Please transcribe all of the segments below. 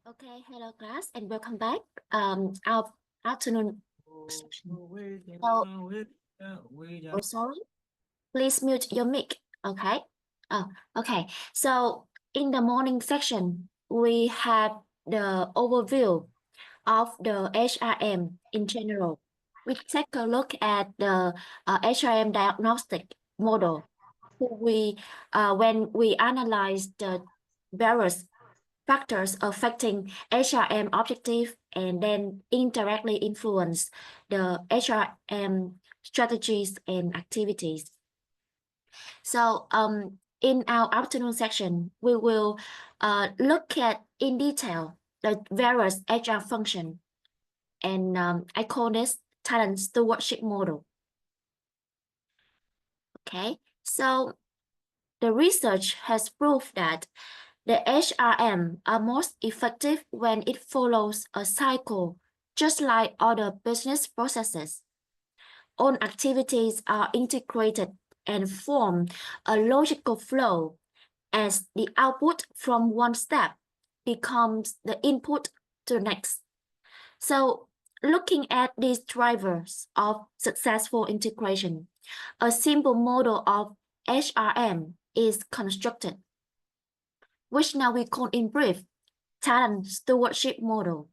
Okay, hello class and welcome back. Our afternoon session. So, oh, sorry, please mute your mic. Okay. Oh, okay. So in the morning section, we have the overview of the HRM in general. We take a look at the HRM diagnostic model. When we analyze the various factors affecting HRM objective and then indirectly influence the HRM strategies and activities. So in our afternoon section, we will look at in detail the various HR function, and I call this talent stewardship model. Okay, so the research has proved that the HRM are most effective when it follows a cycle, just like other business processes. All activities are integrated and form a logical flow as the output from one step becomes the input to the next. So looking at these drivers of successful integration, a simple model of HRM is constructed, which now we call in brief talent stewardship model.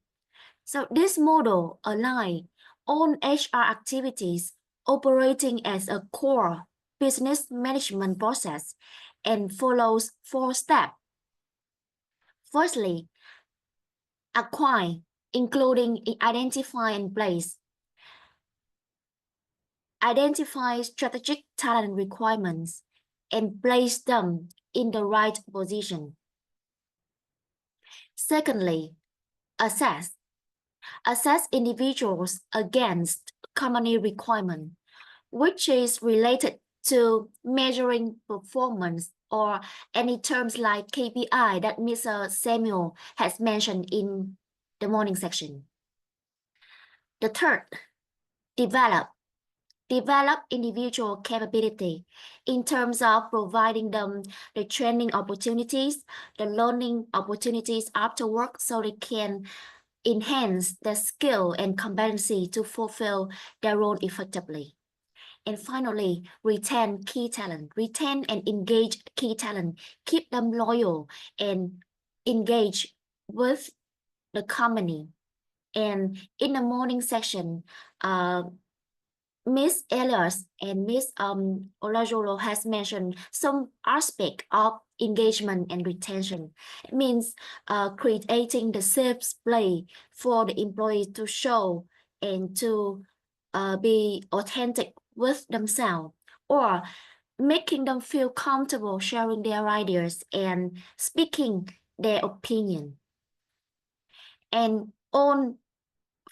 So this model aligns all HR activities operating as a core business management process and follows 4 steps. Firstly, acquire, including identify and place. Identify strategic talent requirements and place them in the right position. Secondly, assess. Assess individuals against company requirement, which is related to measuring performance or any terms like KPI that Mr. Samuel has mentioned in the morning section. The third, develop. Develop individual capability in terms of providing them the training opportunities, the learning opportunities after work so they can enhance their skill and competency to fulfill their role effectively. And finally, retain key talent. Retain and engage key talent. Keep them loyal and engage with the company. And in the morning section, Miss Elias and Miss Olajolo has mentioned some aspect of engagement and retention. It means creating the safe play for the employee to show and to be authentic with themselves, or making them feel comfortable sharing their ideas and speaking their opinion. And own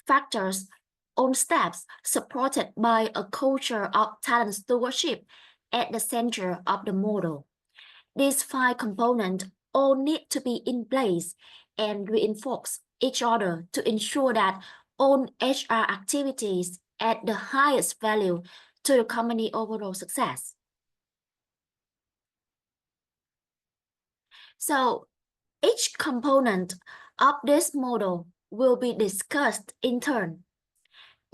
factors, own steps supported by a culture of talent stewardship at the center of the model. These 5 components all need to be in place and reinforce each other to ensure that all HR activities add the highest value to the company overall success. So each component of this model will be discussed in turn.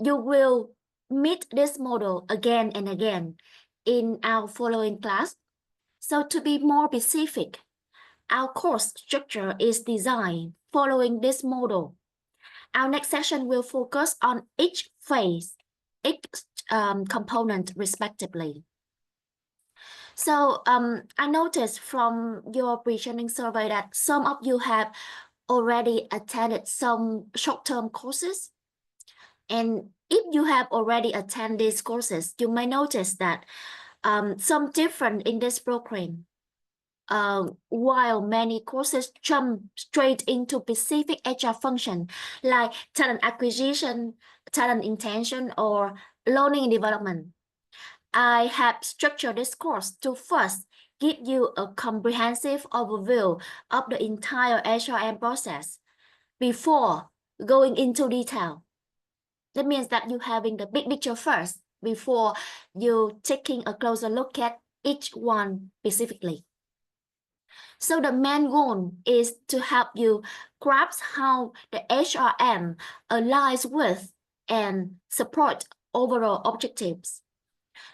You will meet this model again and again in our following class. So to be more specific, our course structure is designed following this model. Our next session will focus on each phase, each component respectively. So I noticed from your pre-training survey that some of you have already attended some short-term courses. And if you have already attended these courses, you may notice that some different in this program. While many courses jump straight into specific HR function like talent acquisition, talent intention, or learning and development, I have structured this course to first give you a comprehensive overview of the entire HRM process before going into detail. That means that you're having the big picture first before you taking a closer look at each one specifically. So the main goal is to help you grasp how the HRM aligns with and support overall objectives.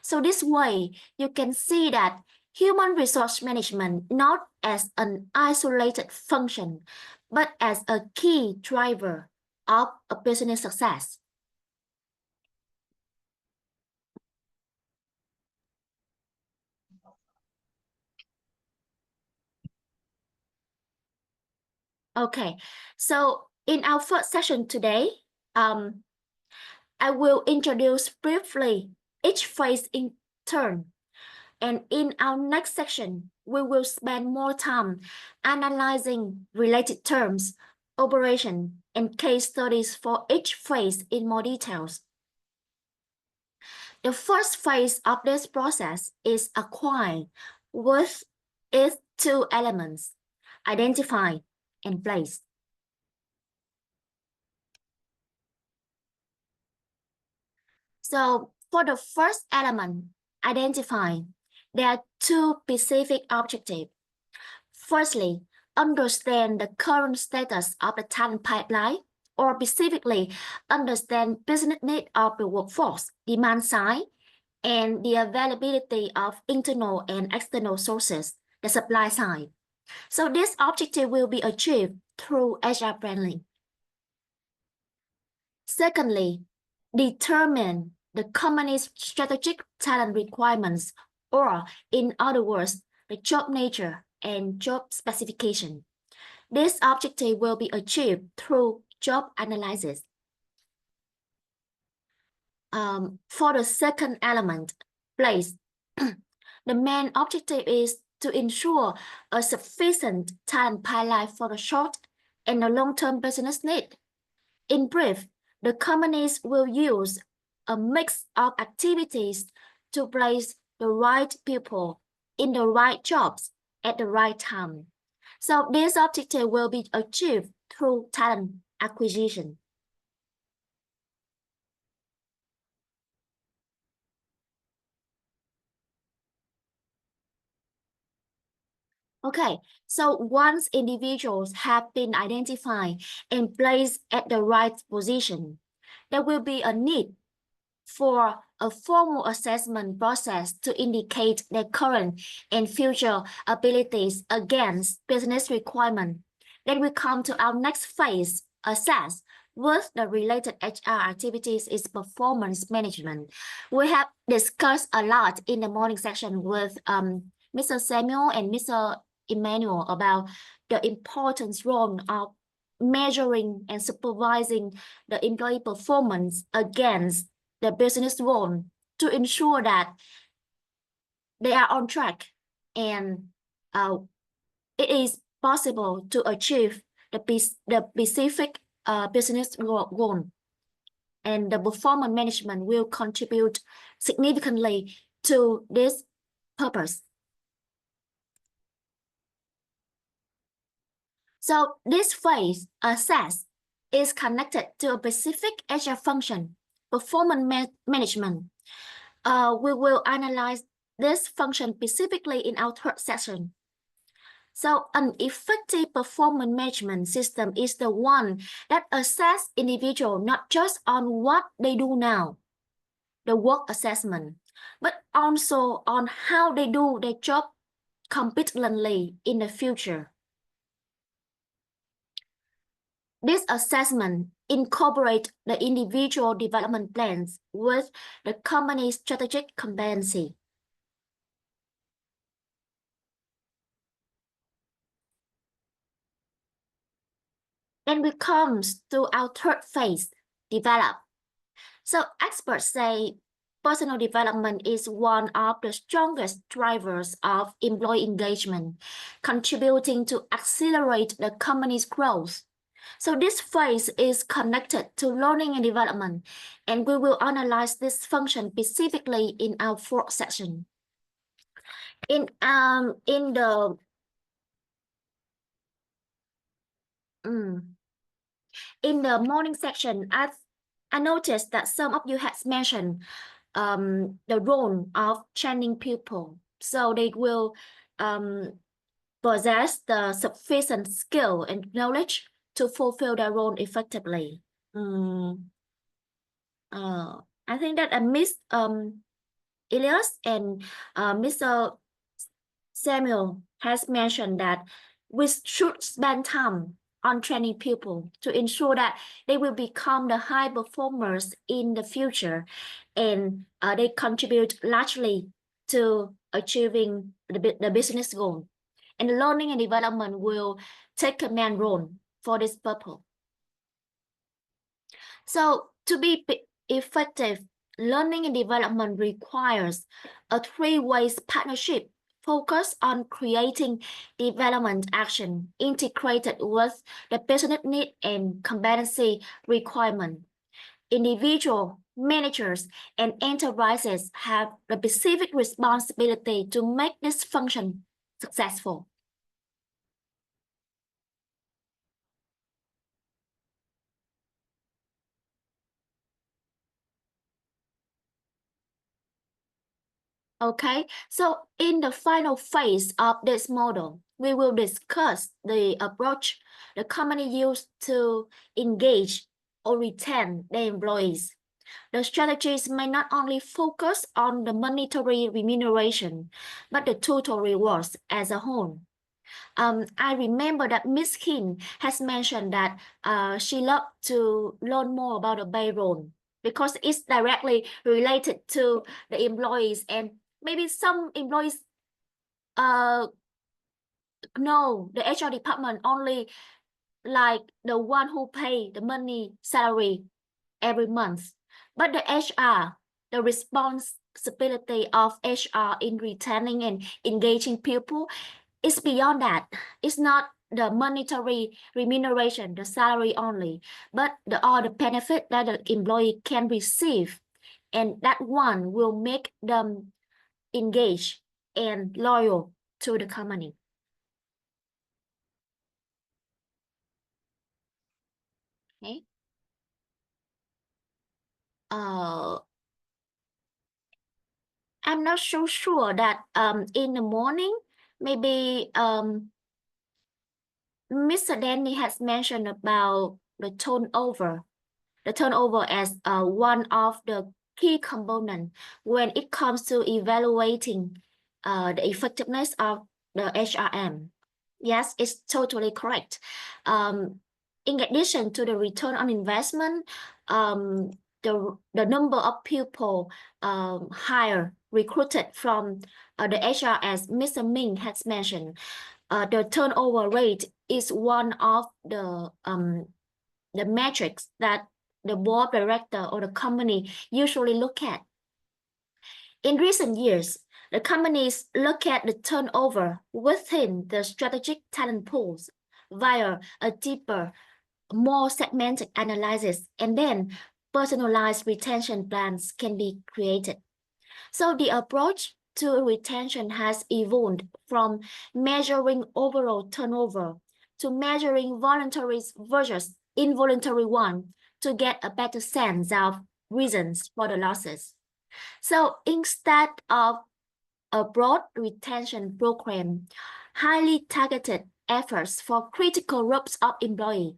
So this way, you can see that human resource management not as an isolated function, but as a key driver of a business success. Okay, so in our first session today, I will introduce briefly each phase in turn. And in our next section, we will spend more time analyzing related terms, operation, and case studies for each phase in more details. The first phase of this process is acquire with its 2 elements, identify and place. So for the first element, identify, there are 2 specific objectives. Firstly, understand the current status of the talent pipeline, or specifically understand business need of the workforce, demand side, and the availability of internal and external sources, the supply side. So this objective will be achieved through HR planning. Secondly, determine the company's strategic talent requirements, or in other words, the job nature and job specification. This objective will be achieved through job analysis. For the second element, place, the main objective is to ensure a sufficient talent pipeline for the short and the long-term business need. In brief, the companies will use a mix of activities to place the right people in the right jobs at the right time. So this objective will be achieved through talent acquisition. Okay, so once individuals have been identified and placed at the right position, there will be a need for a formal assessment process to indicate their current and future abilities against business requirements. Then we come to our next phase, assess. With the related HR activities is performance management. We have discussed a lot in the morning session with Mr. Samuel and Mr. Emmanuel about the important role of measuring and supervising the employee performance against the business goal to ensure that they are on track, and it is possible to achieve the specific business goal. And the performance management will contribute significantly to this purpose. So this phase, assess, is connected to a specific HR function, performance management. We will analyze this function specifically in our third session. So an effective performance management system is the one that assesses individuals not just on what they do now, the work assessment, but also on how they do their job competently in the future. This assessment incorporates the individual development plans with the company's strategic competency. Then we come to our third phase, develop. So experts say personal development is one of the strongest drivers of employee engagement, contributing to accelerate the company's growth. So this phase is connected to learning and development, and we will analyze this function specifically in our fourth session. In the morning section, I noticed that some of you has mentioned the role of training people, so they will possess the sufficient skill and knowledge to fulfill their role effectively. I think that Miss Elias and Mr. Samuel has mentioned that we should spend time on training people to ensure that they will become the high performers in the future, and they contribute largely to achieving the business goal. And learning and development will take a main role for this purpose. So to be effective, learning and development requires a three-way partnership focused on creating development action integrated with the business need and competency requirement. Individual managers and enterprises have the specific responsibility to make this function successful. Okay, so in the final phase of this model, we will discuss the approach the company used to engage or retain the employees. The strategies may not only focus on the monetary remuneration, but the total rewards as a whole. I remember that Ms. Kim has mentioned that she loved to learn more about the payroll because it's directly related to the employees, and maybe some employees know the HR department only like the one who pay the money salary every month. But the HR, the responsibility of HR in retaining and engaging people is beyond that. It's not the monetary remuneration, the salary only, but all the benefit that the employee can receive. And that one will make them engaged and loyal to the company. Okay. I'm not so sure that in the morning, maybe Mr. Danny has mentioned about the turnover as one of the key components when it comes to evaluating the effectiveness of the HRM. Yes, it's totally correct. In addition to the return on investment, the number of people hired, recruited from the HR, as Mr. Ming has mentioned, the turnover rate is one of the metrics that the board director or the company usually look at. In recent years, The companies look at the turnover within the strategic talent pools via a deeper, more segmented analysis, and then personalized retention plans can be created. So the approach to retention has evolved from measuring overall turnover to measuring voluntary versus involuntary one to get a better sense of reasons for the losses. So instead of a broad retention program, highly targeted efforts for critical groups of employees,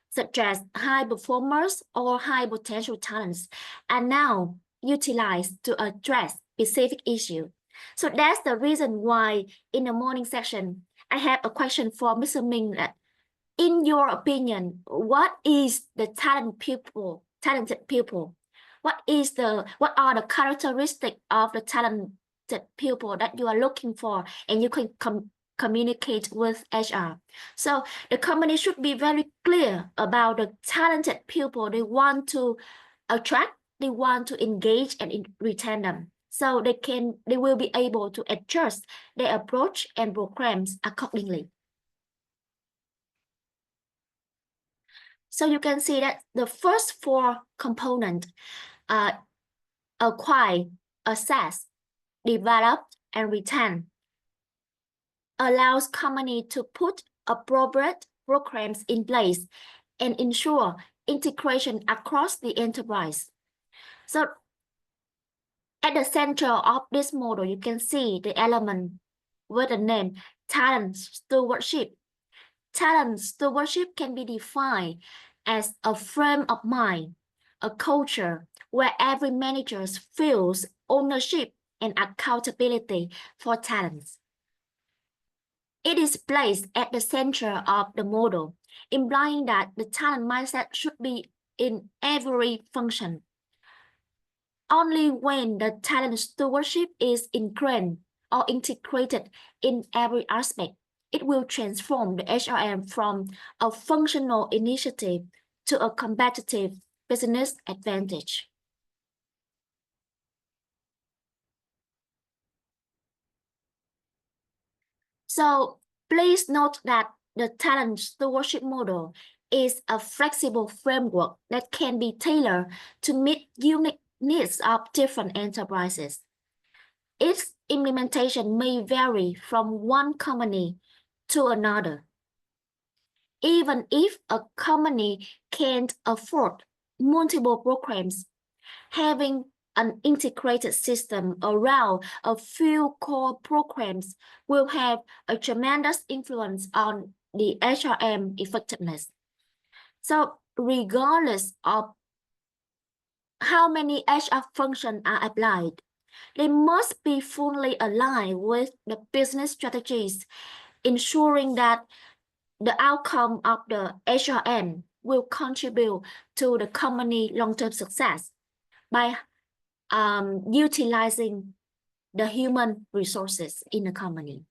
such as high performers or high potential talents, are now utilized to address specific issues. So that's the reason why in the morning section, I have a question for Mr. Ming that, in your opinion, what is the talented pupil? What are the characteristics of the talented pupil that you are looking for and you can communicate with HR? So the company should be very clear about the talented pupil they want to attract, they want to engage and retain them. So they will be able to adjust their approach and programs accordingly. So you can see that the first four components acquire, assess, develop, and retain allows company to put appropriate programs in place and ensure integration across the enterprise. So at the center of this model, you can see the element with the name talent stewardship. Talent stewardship can be defined as a frame of mind, a culture where every manager feels ownership and accountability for talents. It is placed at the center of the model, implying that the talent mindset should be in every function. Only when the talent stewardship is ingrained or integrated in every aspect, it will transform the HRM from a functional initiative to a competitive business advantage. So please note that the talent stewardship model is a flexible framework that can be tailored to meet unique needs of different enterprises. Its implementation may vary from one company to another. Even if a company can't afford multiple programs, having an integrated system around a few core programs will have a tremendous influence on the HRM effectiveness. So regardless of how many HR functions are applied, they must be fully aligned with the business strategies, ensuring that the outcome of the HRM will contribute to the company long-term success by utilizing the human resources in the company.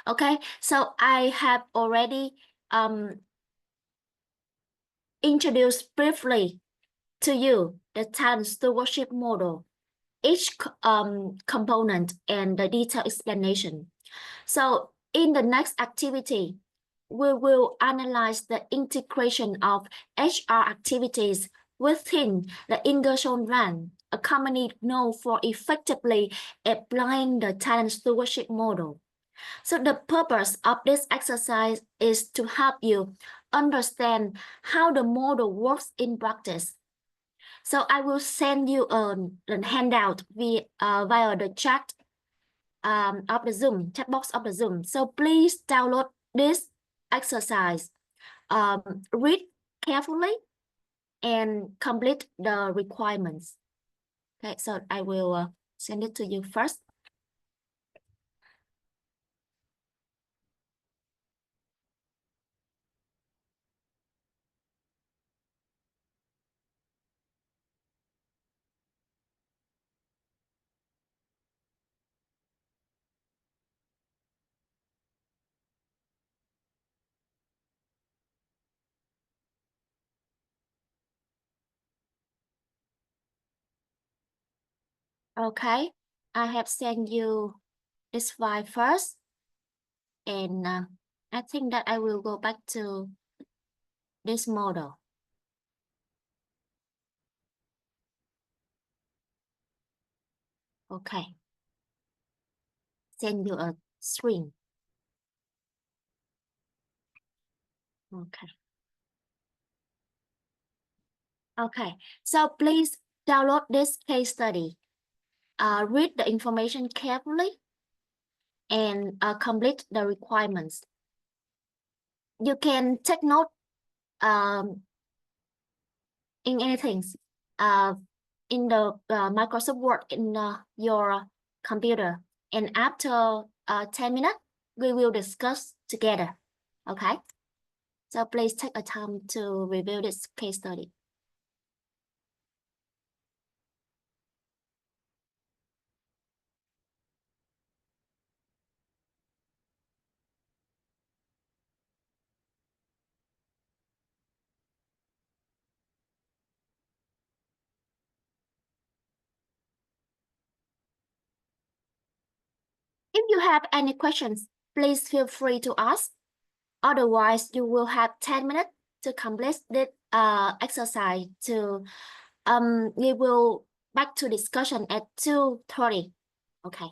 Okay, so I have already introduced briefly to you the talent stewardship model, each component and the detailed explanation. So in the next activity, we will analyze the integration of HR activities within the Ingersoll Rand, a company known for effectively applying the talent stewardship model. So the purpose of this exercise is to help you understand how the model works in practice. So I will send you a handout via the chat of the Zoom, chat box of the Zoom. So please download this exercise, read carefully and complete the requirements. Okay, so I will send it to you first. Okay, I have sent you this file first, and I think that I will go back to this model. Okay. Send you a string. Okay. Okay. So please download this case study. Read the information carefully and complete the requirements. You can take note in anything in the Microsoft Word in your computer. And after 10 minutes, we will discuss together. Okay? So please take a time to review this case study. If you have any questions, please feel free to ask. Otherwise, you will have 10 minutes to complete this exercise. We will back to discussion at 2:30. Okay.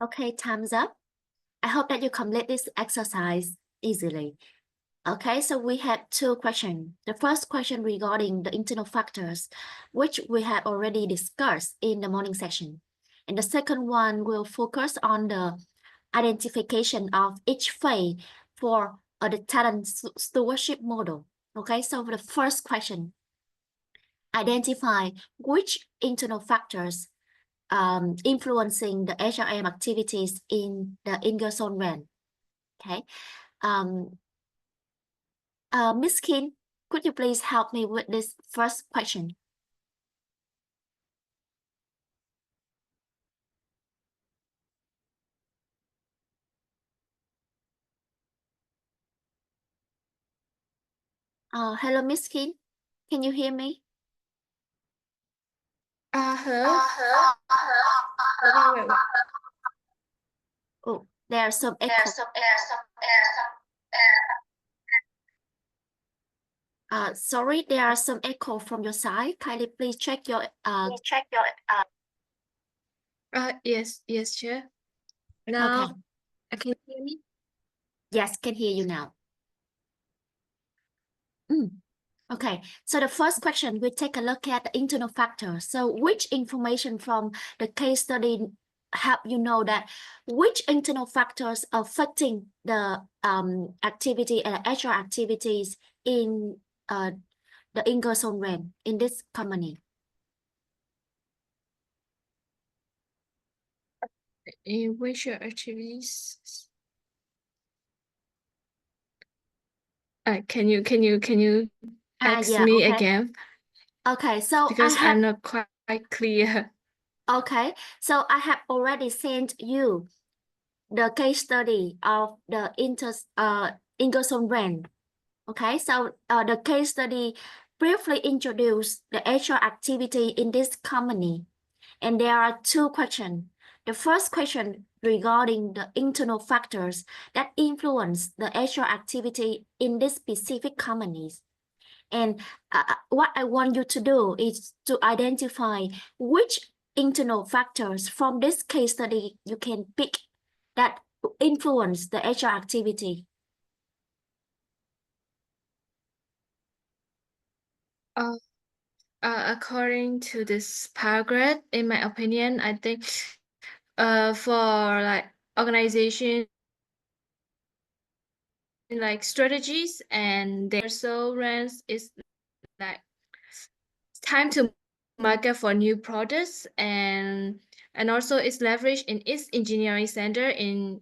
Okay, time's up. I hope that you complete this exercise easily. Okay, so we have two questions. The first question regarding the internal factors, which we have already discussed in the morning session. And the second one will focus on the identification of each phase for the talent stewardship model. Okay, so for the first question, identify which internal factors influencing the HRM activities in the Ingersoll Rand. Okay. Miss Kim, could you please help me with this first question? Hello, Miss Kim. Can you hear me? Hello. Wait. Oh, there's some echo. Sorry, there are some echo from your side. Kindly please check your Yes, Chair. Now, Okay. can you hear me? Yes, can hear you now. Okay, so the first question, we take a look at the internal factors. So which information from the case study help you know that which internal factors affecting the activity and HR activities in the Ingersoll Rand in this company? In which activities? Can you ask Yeah, me okay. again? Okay, so Because I'm not quite clear. Okay, so I have already sent you the case study of the Ingersoll Rand. Okay, so the case study briefly introduced the HR activity in this company. And there are two questions. The first question regarding the internal factors that influence the HR activity in this specific companies. And what I want you to do is to identify which internal factors from this case study you can pick that influence the HR activity. According to this paragraph, in my opinion, I think for like organization like strategies and their so runs is like time to market for new products and also it's leveraged in its engineering center in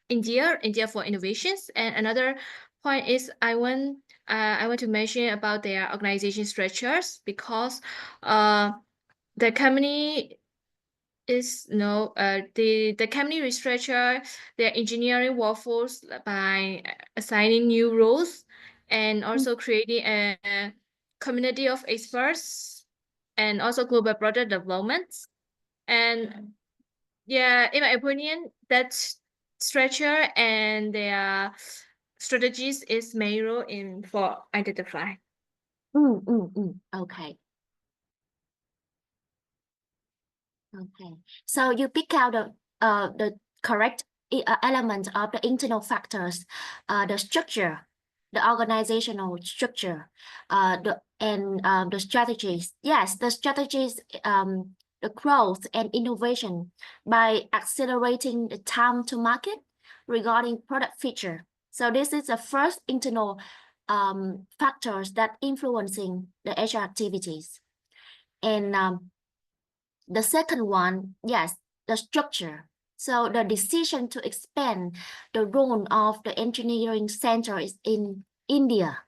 India for innovations. And another point is I want to mention about their organization structures because the company is the company restructure their engineering workforce by assigning new roles and also creating a community of experts and also global product development. And yeah, in my opinion, that structure and their strategies is main role in for identify. Okay. Okay. So you pick out the correct element of the internal factors, the structure, the organizational structure, the strategies. Yes, the strategies, the growth and innovation by accelerating the time to market regarding product feature. So this is the first internal factors that influencing the HR activities. And the second one, yes, the structure. So the decision to expand the role of the engineering center is in India.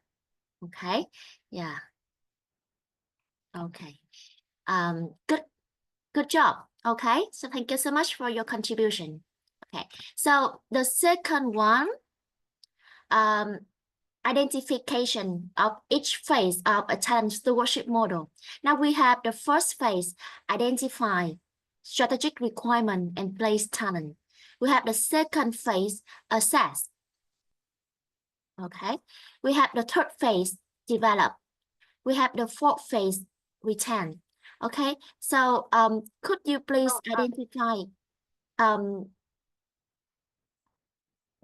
Okay, yeah. Okay. Good job. Okay, so thank you so much for your contribution. Okay, so the second one, identification of each phase of a talent stewardship model. Now we have the first phase, identify strategic requirement and place talent. We have the second phase, assess. Okay, we have the third phase, develop. We have the fourth phase, retain. Okay, so could you please identify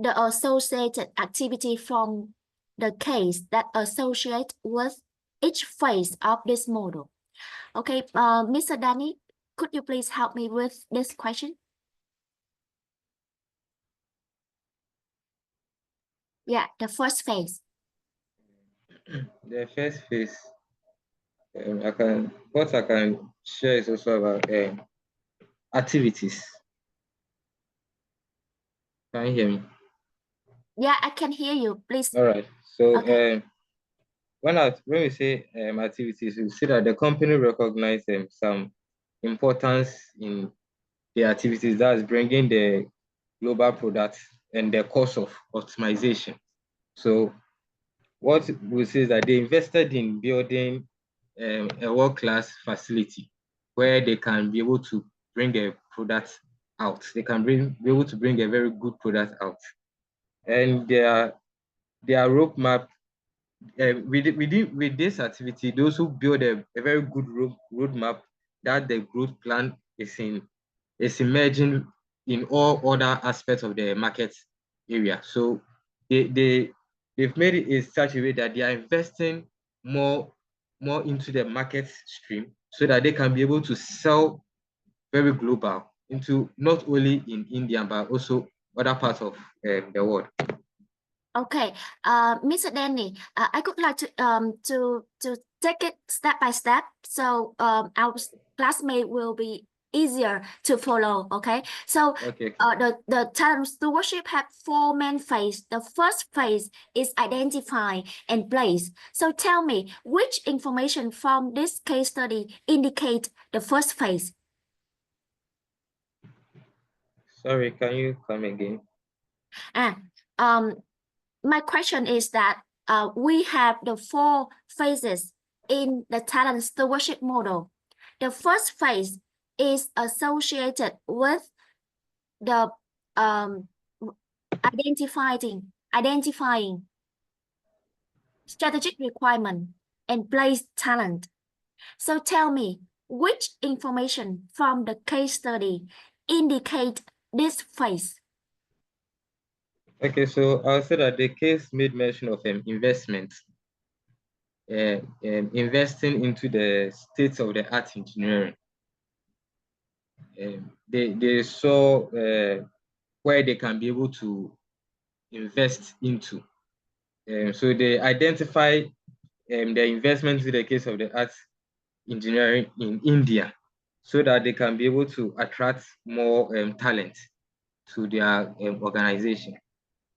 the associated activity from the case that associate with each phase of this model. Okay, Mr. Danny, could you please help me with this question? Yeah, the first phase. The first phase, what I can share is also about activities. Can you hear me? Yeah, I can hear you. Please. All right. So Okay. when we say activities, we see that the company recognizes some importance in the activities that's bringing the global product and the cost of optimization. So what we say is that they invested in building a world-class facility where they can be able to bring a product out. They can be able to bring a very good product out. And their roadmap, with this activity, those who build a very good roadmap that the growth plan is emerging in all other aspects of the market area. So they've made it in such a way that they are investing more into the market stream so that they can be able to sell very global into not only in India but also other parts of the world. Okay, Mr. Danny, I would like to take it step by step, so our classmate will be easier to follow. Okay, so Okay. The talent stewardship have 4 main phases. The first phase is identify and place. So tell me, which information from this case study indicate the first phase? Sorry, can you come again? My question is that we have the 4 phases in the talent stewardship model. The first phase is associated with the identifying strategic requirement and place talent. So tell me, which information from the case study indicate this phase? Okay, so I'll say that the case made mention of investment, investing into the state-of-the-art engineering. They saw where they can be able to invest into. So they identify the investment into the case of the art engineering in India so that they can be able to attract more talent to their organization.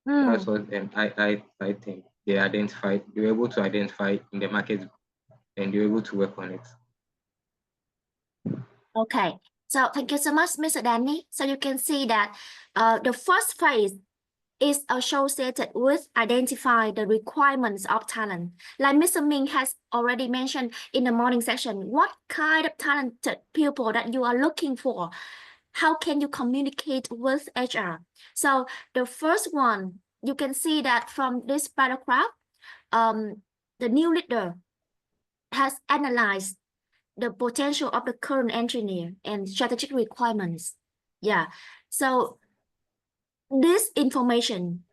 That's what I think they identified. They were able to identify in the market and they were able to work on it. Okay, so thank you so much, Mr. Danny. So you can see that the first phase is associated with identify the requirements of talent. Like Mr. Ming has already mentioned in the morning session, what kind of talented people that you are looking for? How can you communicate with HR? So the first one, you can see that from this paragraph, the new leader has analyzed the potential of the current engineer and strategic requirements. Yeah, so this information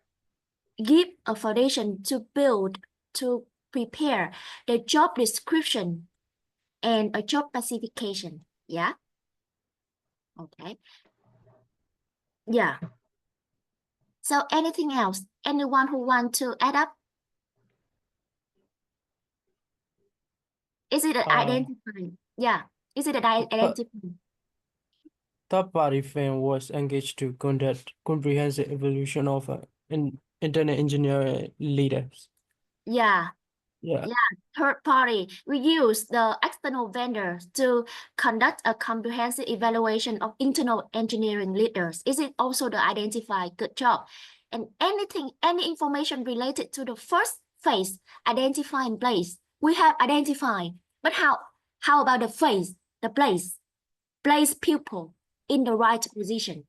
give a foundation to prepare the job description and a job classification. Yeah. Okay. Yeah. So anything else? Anyone who want to add up? Is it identifying? Yeah. Is it identifying? Third-party firm was engaged to conduct comprehensive evaluation of internet engineering leaders. Yeah. Yeah. Third party. We use the external vendor to conduct a comprehensive evaluation of internal engineering leaders. Is it also the identify? Good job. And any information related to the first phase, identify and place. We have identified, but how about the phase, the place? Place people in the right position.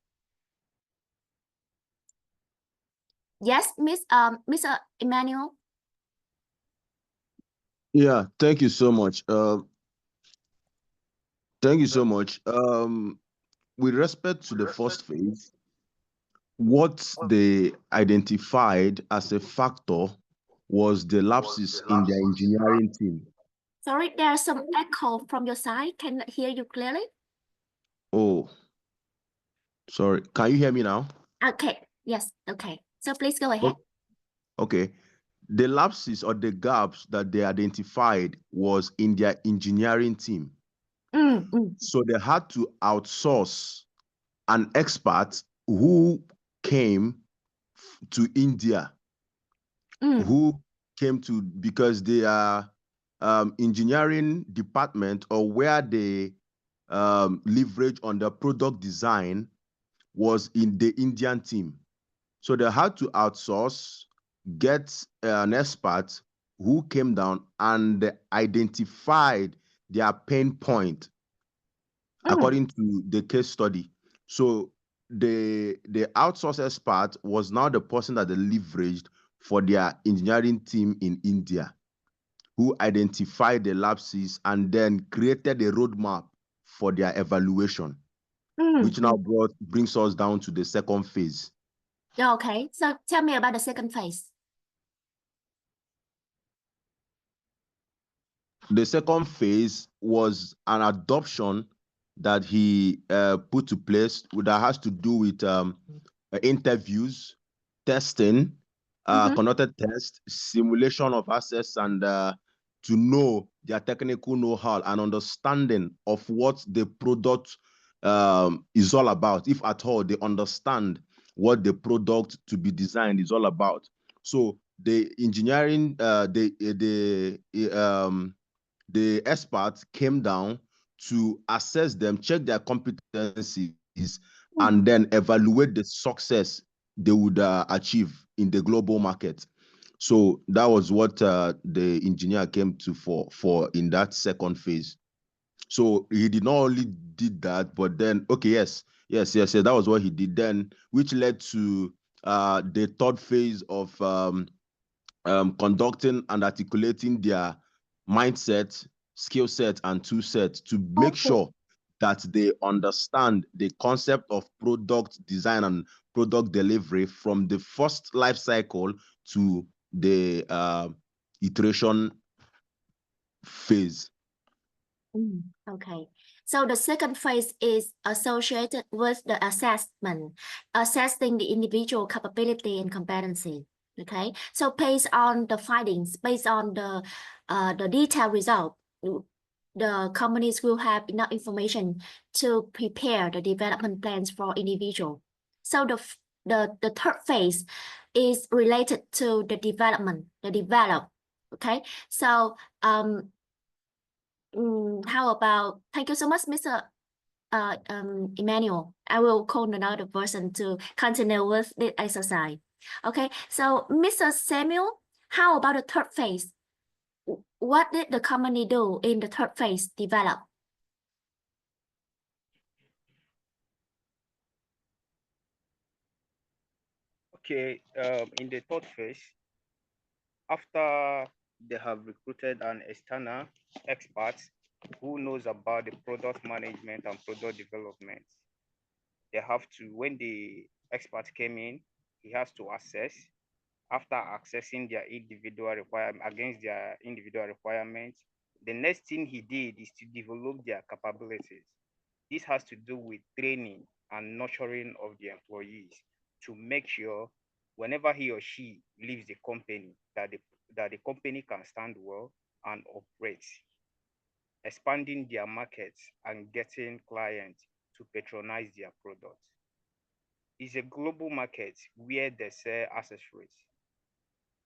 Yes, Mr. Emmanuel. Yeah, thank you so much. Thank you so much. With respect to the first phase, what they identified as a factor was the lapses in their engineering team. Sorry, there's some echo from your side. Cannot hear you clearly. Oh, sorry. Can you hear me now? Okay. Yes. Okay. So please go ahead. Okay. The lapses or the gaps that they identified was in their engineering team. So they had to outsource an expert who came to India, who came to, because their engineering department, or where they leverage on the product design, was in the Indian team. So they had to outsource, get an expert who came down and identified their pain point according to the case study. So the outsource expert was now the person that they leveraged for their engineering team in India, who identified the lapses and then created a roadmap for their evaluation, which now brings us down to the second phase. Okay. So tell me about the second phase. The second phase was an adoption that he put to place that has to do with interviews, testing, conducted tests, simulation of assets, and to know their technical know-how and understanding of what the product is all about, if at all they understand what the product to be designed is all about. So the engineering, the experts came down to assess them, check their competencies, and then evaluate the success they would achieve in the global market. So that was what the engineer came to for in that second phase. So he did not only did that, but then, okay, yes, that was what he did then, which led to the third phase of conducting and articulating their mindset, skill set, and tool set to make sure that they understand the concept of product design and product delivery from the first life cycle to the iteration phase. Okay. So the second phase is associated with the assessment, assessing the individual capability and competency. Okay. So based on the findings, based on the detailed result, the companies will have enough information to prepare the development plans for individual. So the third phase is related to the development, the develop. Okay. So how about, thank you so much, Mr. Emmanuel. I will call another person to continue with the exercise. Okay, so Mr. Samuel, how about the third phase? What did the company do in the third phase, develop? Okay, in the third phase, after they have recruited an external expert who knows about the product management and product development, they have to, when the expert came in, he has to assess. After accessing their individual requirement against their individual requirements, the next thing he did is to develop their capabilities. This has to do with training and nurturing of the employees to make sure whenever he or she leaves the company, that the company can stand well and operate, expanding their markets and getting clients to patronize their products. It's a global market where they sell accessories,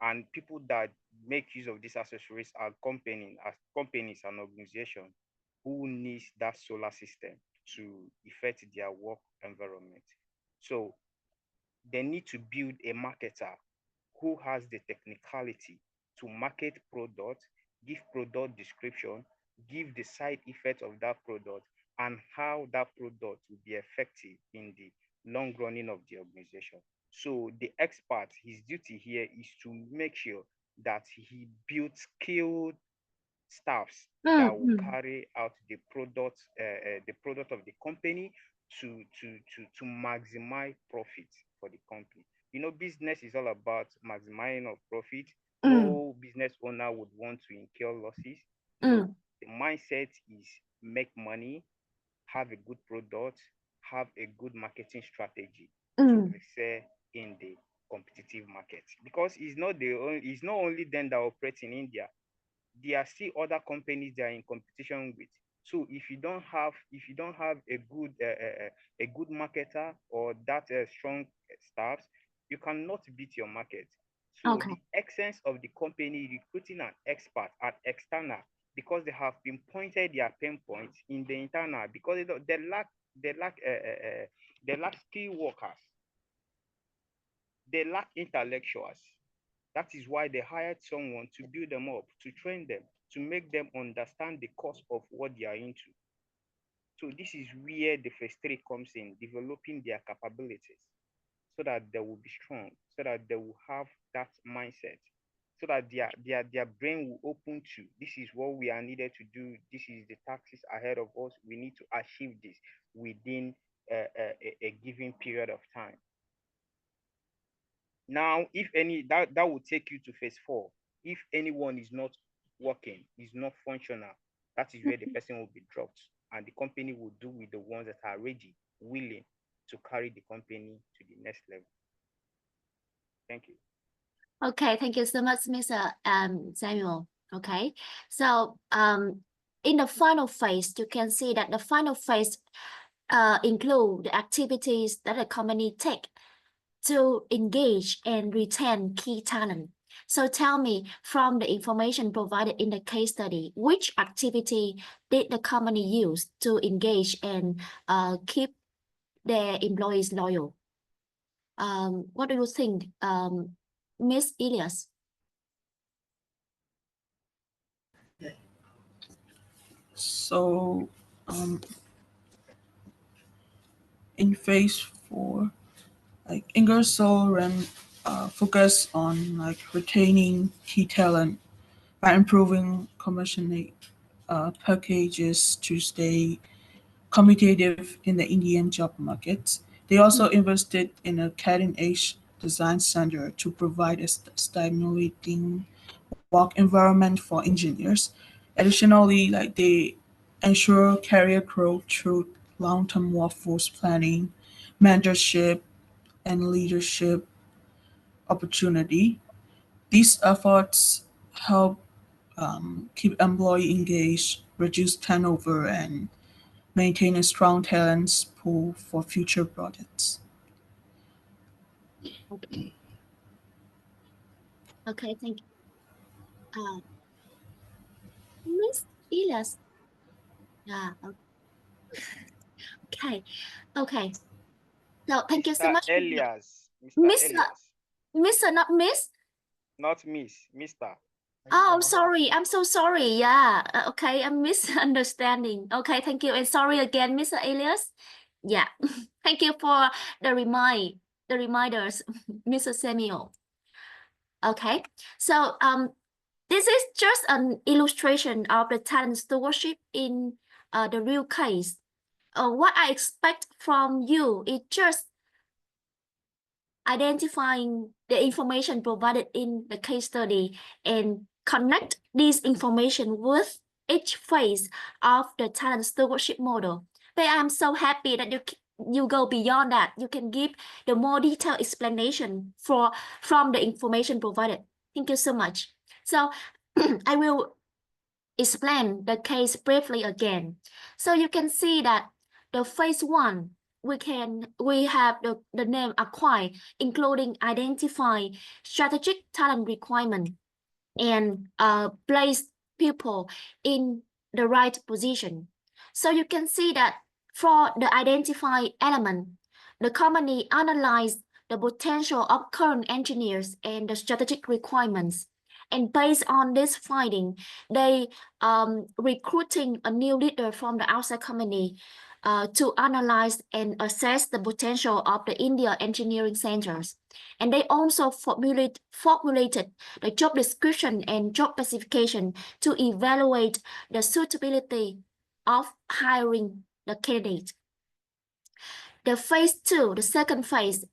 and people that make use of these accessories are companies and organizations who need that solar system to affect their work environment. So they need to build a marketer who has the technicality to market product, give product description, give the side effects of that product, and how that product will be effective in the long running of the organization. So the expert, his duty here is to make sure that he builds skilled staffs that will carry out the product of the company to maximize profit for the company. Business is all about maximizing of profit. No business owner would want to incur losses. So the mindset is make money, have a good product, have a good marketing strategy to excel in the competitive market. Because it's not only them that operate in India. There are still other companies they are in competition with. So if you don't have a good marketer or that strong staffs, you cannot beat your market. So Okay. the essence of the company recruiting an expert at external, because they have pinpointed their pain points in the internal, because they lack skilled workers, they lack intellectuals. That is why they hired someone to build them up, to train them, to make them understand the cost of what they are into. So this is where the first three comes in, developing their capabilities so that they will be strong, so that they will have that mindset, so that their brain will open to, this is what we are needed to do, this is the tasks ahead of us, we need to achieve this within a given period of time. Now, if any, that will take you to phase 4. If anyone is not working, is not functional, that is where the person will be dropped, and the company will do with the ones that are ready, willing to carry the company to the next level. Thank you. Okay, thank you so much, Mr. Samuel. Okay, so in the final phase, you can see that the final phase include the activities that a company take to engage and retain key talent. So tell me, from the information provided in the case study, which activity did the company use to engage and keep their employees loyal? What do you think, Miss Elias? So, in phase 4, like Ingersoll Rand focus on like retaining key talent by improving commissioning packages to stay competitive in the Indian job market. They also invested in a cutting-edge design center to provide a stimulating work environment for engineers. Additionally, like they ensure career growth through long-term workforce planning, mentorship, and leadership opportunity. These efforts help keep employee engaged, reduce turnover, and maintain a strong talent pool for future projects. Okay. Okay, thank you. Miss Elias. Yeah. Okay. Okay. So thank you so Mr. much. Elias. Mr. Mr. Elias. Mr. Not Miss. Not Miss. Mr. Oh, I'm sorry. I'm so sorry. Yeah. Okay, I'm misunderstanding. Okay, thank you. And sorry again, Mr. Elias. Yeah. Thank you for the reminders, Mr. Samuel. Okay. So this is just an illustration of the talent stewardship in the real case. What I expect from you is just identifying the information provided in the case study and connect this information with each phase of the talent stewardship model. But I'm so happy that you go beyond that. You can give the more detailed explanation from the information provided. Thank you so much. So I will explain the case briefly again. So you can see that the phase 1, we have the name acquire, including identify strategic talent requirement and place people in the right position. So you can see that for the identify element, the company analyzed the potential of current engineers and the strategic requirements. And based on this finding, they recruiting a new leader from the outside company to analyze and assess the potential of the India engineering centers. And they also formulated the job description and job specification to evaluate the suitability of hiring the candidate. The phase 2, the second phase,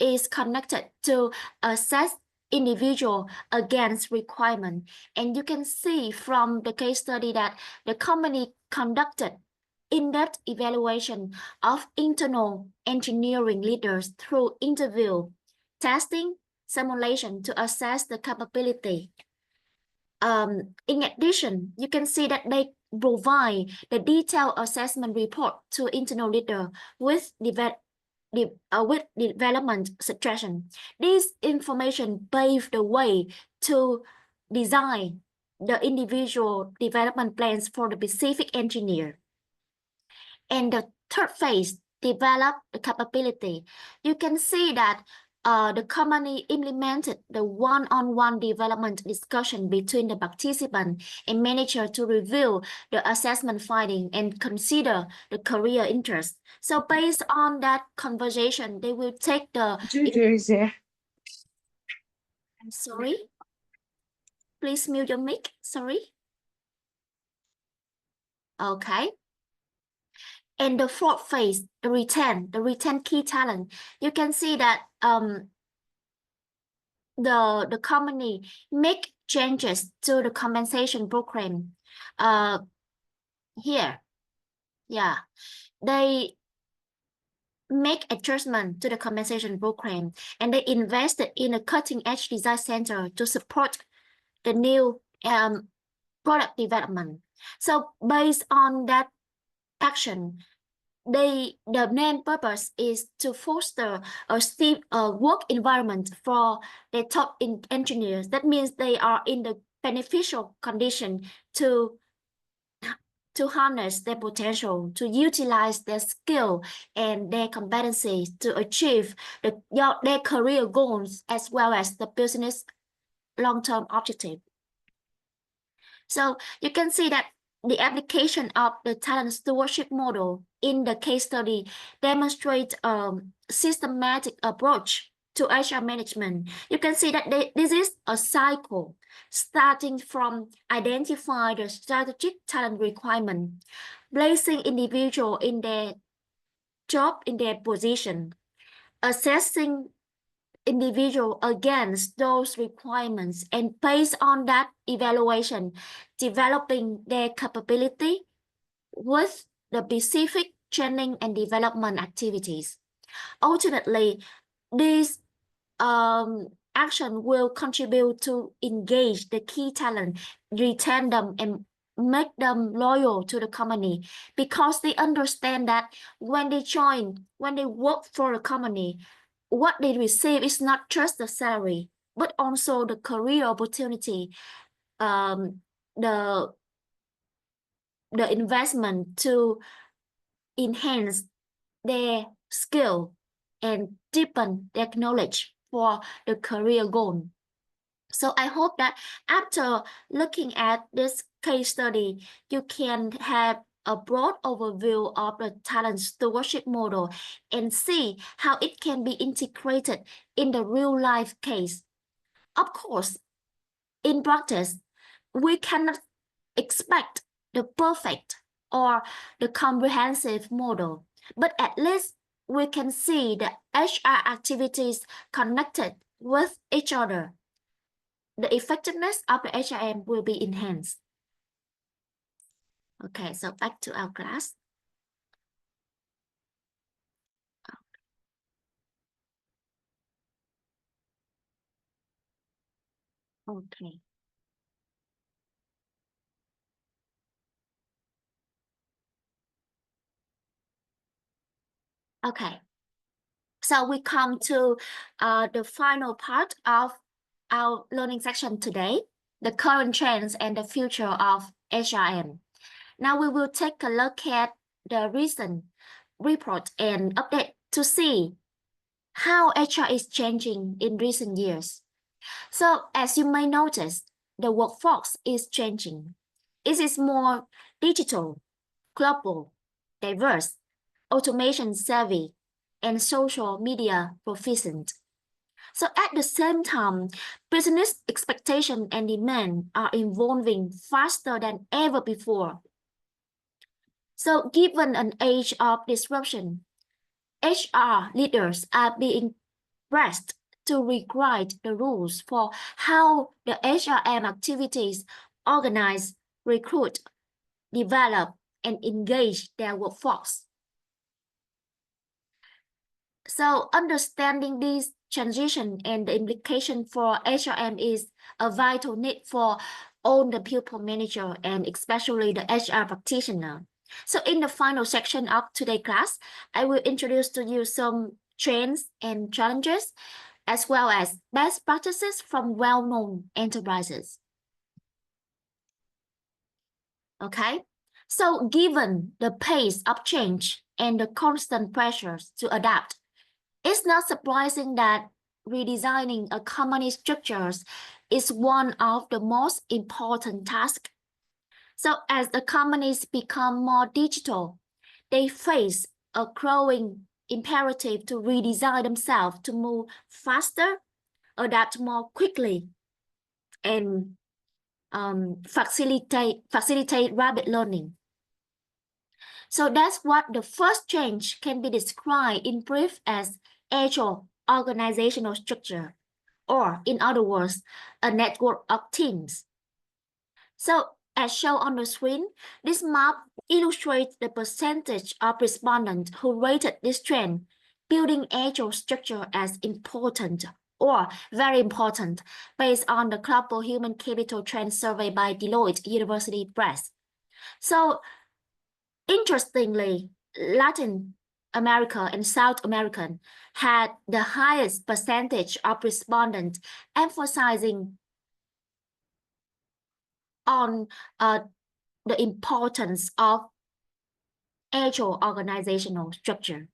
is connected to assess individual against requirement. And you can see from the case study that the company conducted in-depth evaluation of internal engineering leaders through interview, testing, simulation to assess the capability. In addition, you can see that they provide the detailed assessment report to internal leader with development suggestion. This information paved the way to design the individual development plans for the specific engineer. And the third phase, develop the capability. You can see that the company implemented the one-on-one development discussion between the participant and manager to review the assessment finding and consider the career interest. So based on that conversation, they will take the... I'm sorry. Please mute your mic. Sorry. Okay. And the fourth phase, the retain key talent. You can see that the company make changes to the compensation program. Here, yeah, they make adjustment to the compensation program, and they invested in a cutting-edge design center to support the new product development. So based on that action, the main purpose is to foster a work environment for the top engineers. That means they are in the beneficial condition to harness their potential, to utilize their skill and their competencies to achieve their career goals as well as the business long-term objective. So you can see that the application of the talent stewardship model in the case study demonstrates a systematic approach to HR management. You can see that this is a cycle starting from identify the strategic talent requirement, placing individual in their job, in their position, assessing individual against those requirements, and based on that evaluation, developing their capability with the specific training and development activities. Ultimately, this action will contribute to engage the key talent, retain them, and make them loyal to the company, because they understand that when they join, when they work for a company, what they receive is not just the salary, but also the career opportunity, the investment to enhance their skill and deepen their knowledge for the career goal. So I hope that after looking at this case study, you can have a broad overview of the talent stewardship model and see how it can be integrated in the real life case. Of course, in practice, we cannot expect the perfect or the comprehensive model, but at least we can see the HR activities connected with each other. The effectiveness of the HRM will be enhanced. Okay, so back to our class. Okay. Okay. So we come to the final part of our learning section today, the current trends and the future of HRM. Now we will take a look at the recent report and update to see how HR is changing in recent years. So as you may notice, the workforce is changing. It is more digital, global, diverse, automation savvy, and social media proficient. So at the same time, business expectation and demand are evolving faster than ever before. So given an age of disruption, HR leaders are being pressed to rewrite the rules for how the HRM activities organize, recruit, develop, and engage their workforce. So understanding this transition and the implication for HRM is a vital need for all the people manager and especially the HR practitioner. So in the final section of today's class, I will introduce to you some trends and challenges, as well as best practices from well-known enterprises. Okay, so given the pace of change and the constant pressures to adapt, it's not surprising that redesigning a company structures is one of the most important tasks. So as the companies become more digital, they face a growing imperative to redesign themselves to move faster, adapt more quickly, and facilitate rapid learning. So that's what the first change can be described in brief as agile organizational structure, or in other words, a network of teams. So as shown on the screen, this map illustrates the percentage of respondents who rated this trend, building agile structure as important or very important based on the Global Human Capital Trend Survey by Deloitte University Press. So interestingly, Latin America and South America had the highest percentage of respondents emphasizing on the importance of agile organizational structure.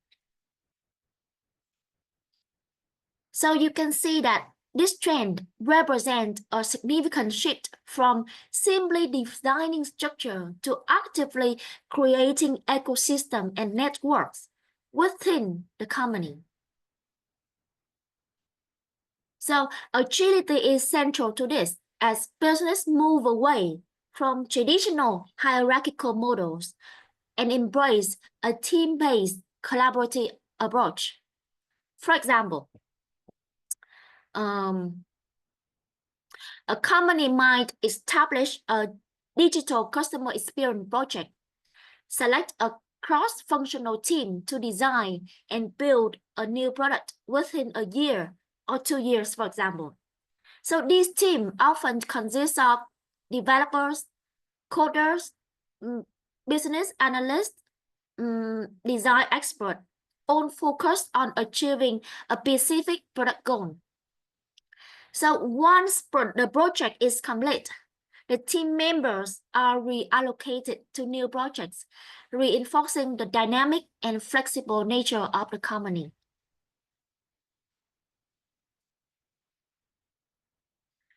So you can see that this trend represents a significant shift from simply designing structure to actively creating ecosystem and networks within the company. So agility is central to this as business move away from traditional hierarchical models and embrace a team-based collaborative approach. For example, a company might establish a digital customer experience project, select a cross-functional team to design and build a new product within a year or 2 years, for example. So this team often consists of developers, coders, business analysts, design experts, all focused on achieving a specific product goal. So once the project is complete, the team members are reallocated to new projects, reinforcing the dynamic and flexible nature of the company.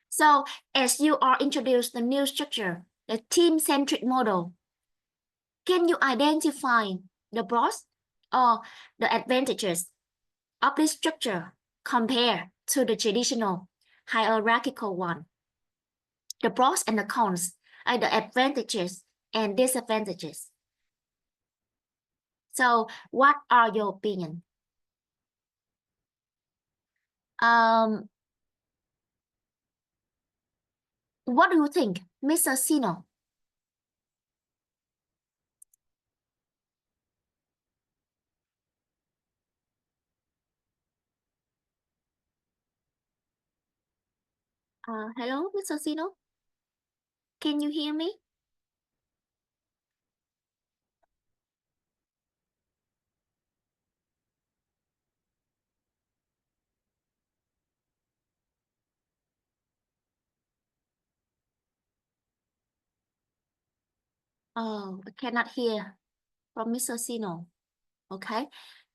So as you are introduced the new structure, the team-centric model, can you identify the pros or the advantages of this structure compared to the traditional hierarchical one? The pros and the cons are the advantages and disadvantages. So what are your opinion? What do you think, Mr. Sino? Hello, Mr. Sino? Can you hear me? Oh, I cannot hear from Mr. Sino. Okay,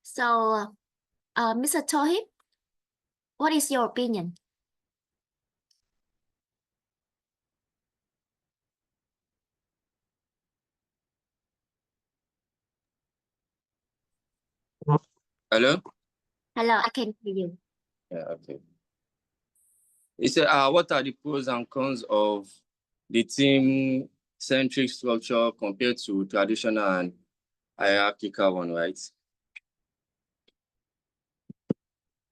so Mr. Tohib, what is your opinion? Hello? Hello, I can hear you. Yeah, okay. It said, what are the pros and cons of the team-centric structure compared to traditional and hierarchical one, right?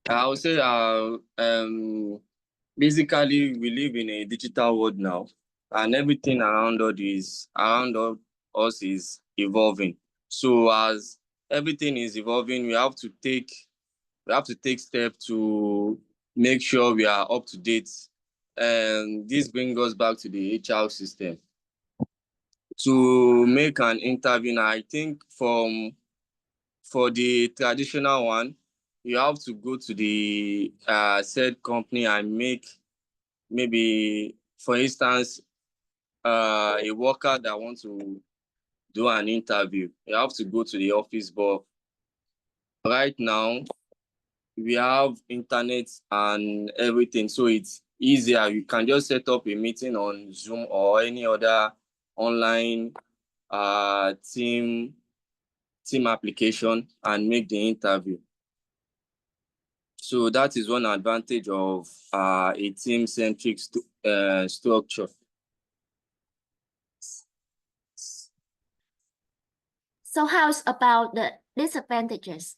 I would say basically we live in a digital world now, and everything around us is evolving. So as everything is evolving, we have to take steps to make sure we are up to date. And this brings us back to the HR system. To make an interview now, I think for the traditional one, you have to go to the said company and make, maybe, for instance, a worker that wants to do an interview. You have to go to the office, but right now we have internet and everything, so it's easier. You can just set up a meeting on Zoom or any other online team application and make the interview. So that is one advantage of a team-centric structure. So how's about the disadvantages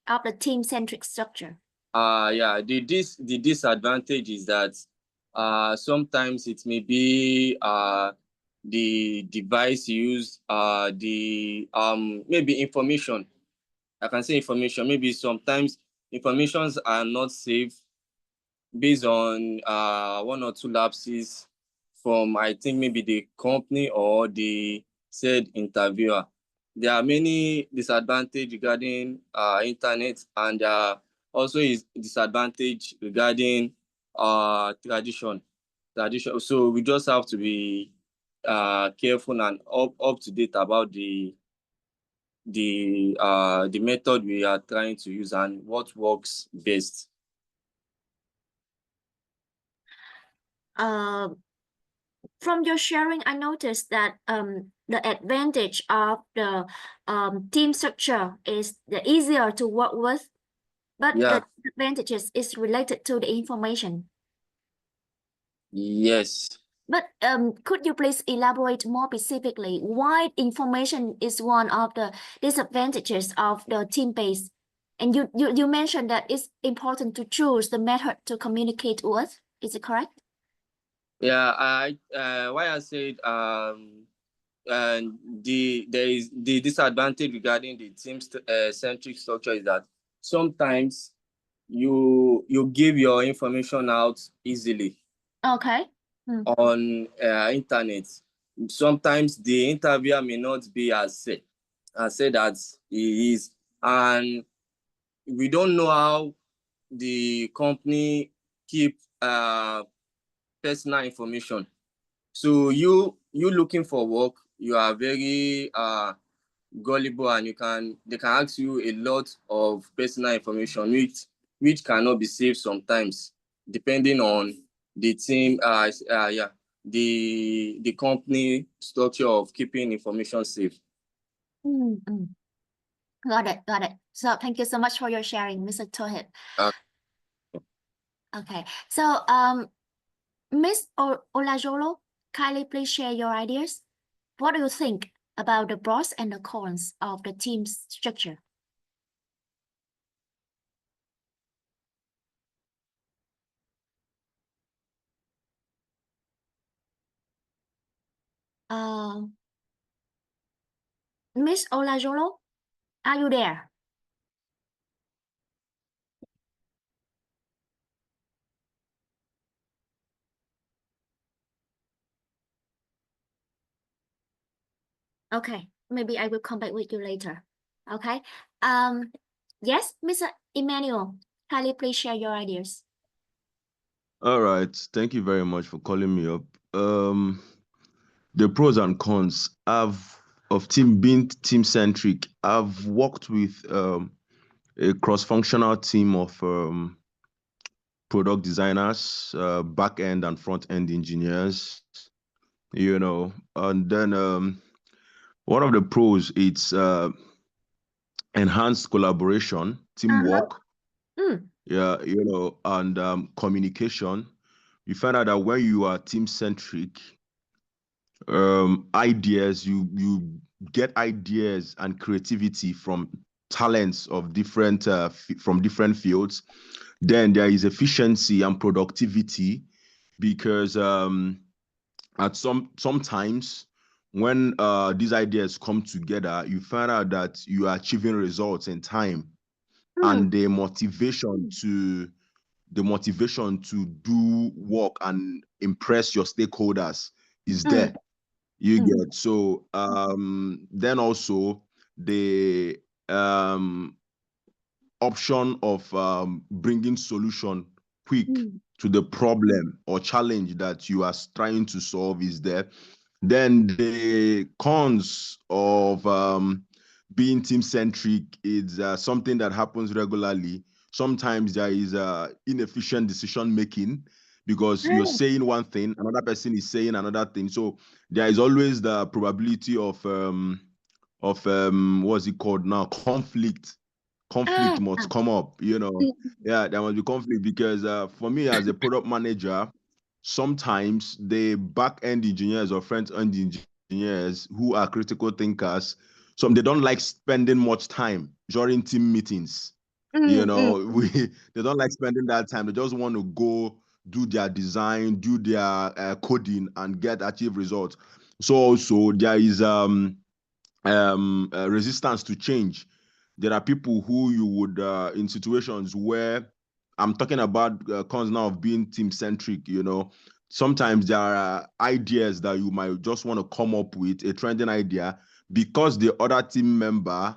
of the team-centric structure? Yeah, the disadvantage is that sometimes it may be the device used, the maybe information. I can say information. Maybe sometimes informations are not safe based on one or two lapses from, I think, maybe the company or the said interviewer. There are many disadvantages regarding internet, and also is disadvantage regarding tradition. So we just have to be careful and up to date about the method we are trying to use and what works best. From your sharing, I noticed that the advantage of the team structure is the easier to work with, but Yeah. the advantages is related to the information. Yes. But could you please elaborate more specifically why information is one of the disadvantages of the team-based? And you mentioned that it's important to choose the method to communicate with. Is it correct? Yeah, why I said there is the disadvantage regarding the team centric structure is that sometimes you give your information out easily. Okay. On internet. Sometimes the interviewer may not be as said as he is, and we don't know how the company keep personal information. So you looking for work, you are very gullible, and they can ask you a lot of personal information which cannot be saved sometimes, depending on the team, the company structure of keeping information safe. Got it. So thank you so much for your sharing, Mr. Tohit. Okay, so Ms. Olajolo, kindly please share your ideas. What do you think about the pros and the cons of the team structure? Ms. Olajolo, are you there? Okay, maybe I will come back with you later. Okay. Yes, Mr. Emmanuel, kindly please share your ideas. All right. Thank you very much for calling me up. The pros and cons of being team-centric. I've worked with a cross-functional team of product designers, back-end and front-end engineers, and then one of the pros, it's enhanced collaboration, teamwork, yeah, and communication. You find out that when you are team-centric, ideas, you get ideas and creativity from talents of different from different fields. Then there is efficiency and productivity, because at sometimes when these ideas come together, you find out that you are achieving results in time, and the motivation to do work and impress your stakeholders is there. You get. So then also the option of bringing solution quick to the problem or challenge that you are trying to solve is there. Then the cons of being team-centric is something that happens regularly. Sometimes there is inefficient decision-making, because you're saying one thing, another person is saying another thing. So there is always the probability of what's it called now? Conflict must come up, Yeah, there must be conflict, because for me as a product manager, sometimes the back-end engineers or front-end engineers who are critical thinkers, they don't like spending much time during team meetings. They don't like spending that time. They just want to go do their design, do their coding, and achieve results. So also there is resistance to change. There are people who you would in situations where I'm talking about cons now of being team-centric, sometimes there are ideas that you might just want to come up with, a trending idea, because the other team member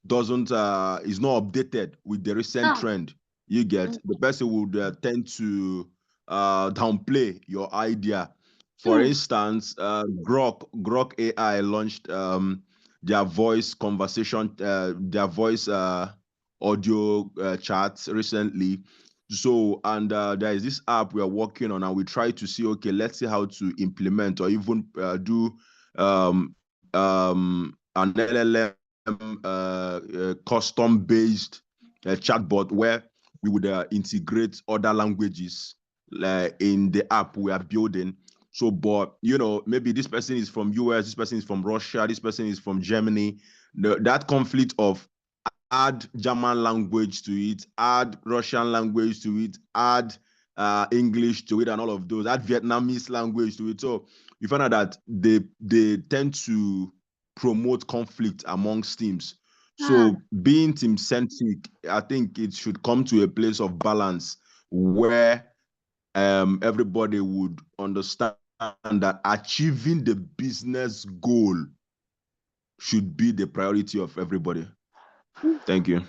is not updated with the recent trend. You get, the person would tend to downplay your idea. For instance, Grok AI launched their voice conversation, their voice audio chats recently. So, and there is this app we are working on, and we try to see, okay, let's see how to implement or even do an LLM custom-based chatbot, where we would integrate other languages in the app we are building. So, but maybe this person is from US, this person is from Russia, this person is from Germany. That conflict of add German language to it, add Russian language to it, add English to it, and all of those, add Vietnamese language to it. So you find out that they tend to promote conflict amongst teams. So being team-centric, I think it should come to a place of balance where everybody would understand that achieving the business goal should be the priority of everybody. Thank you.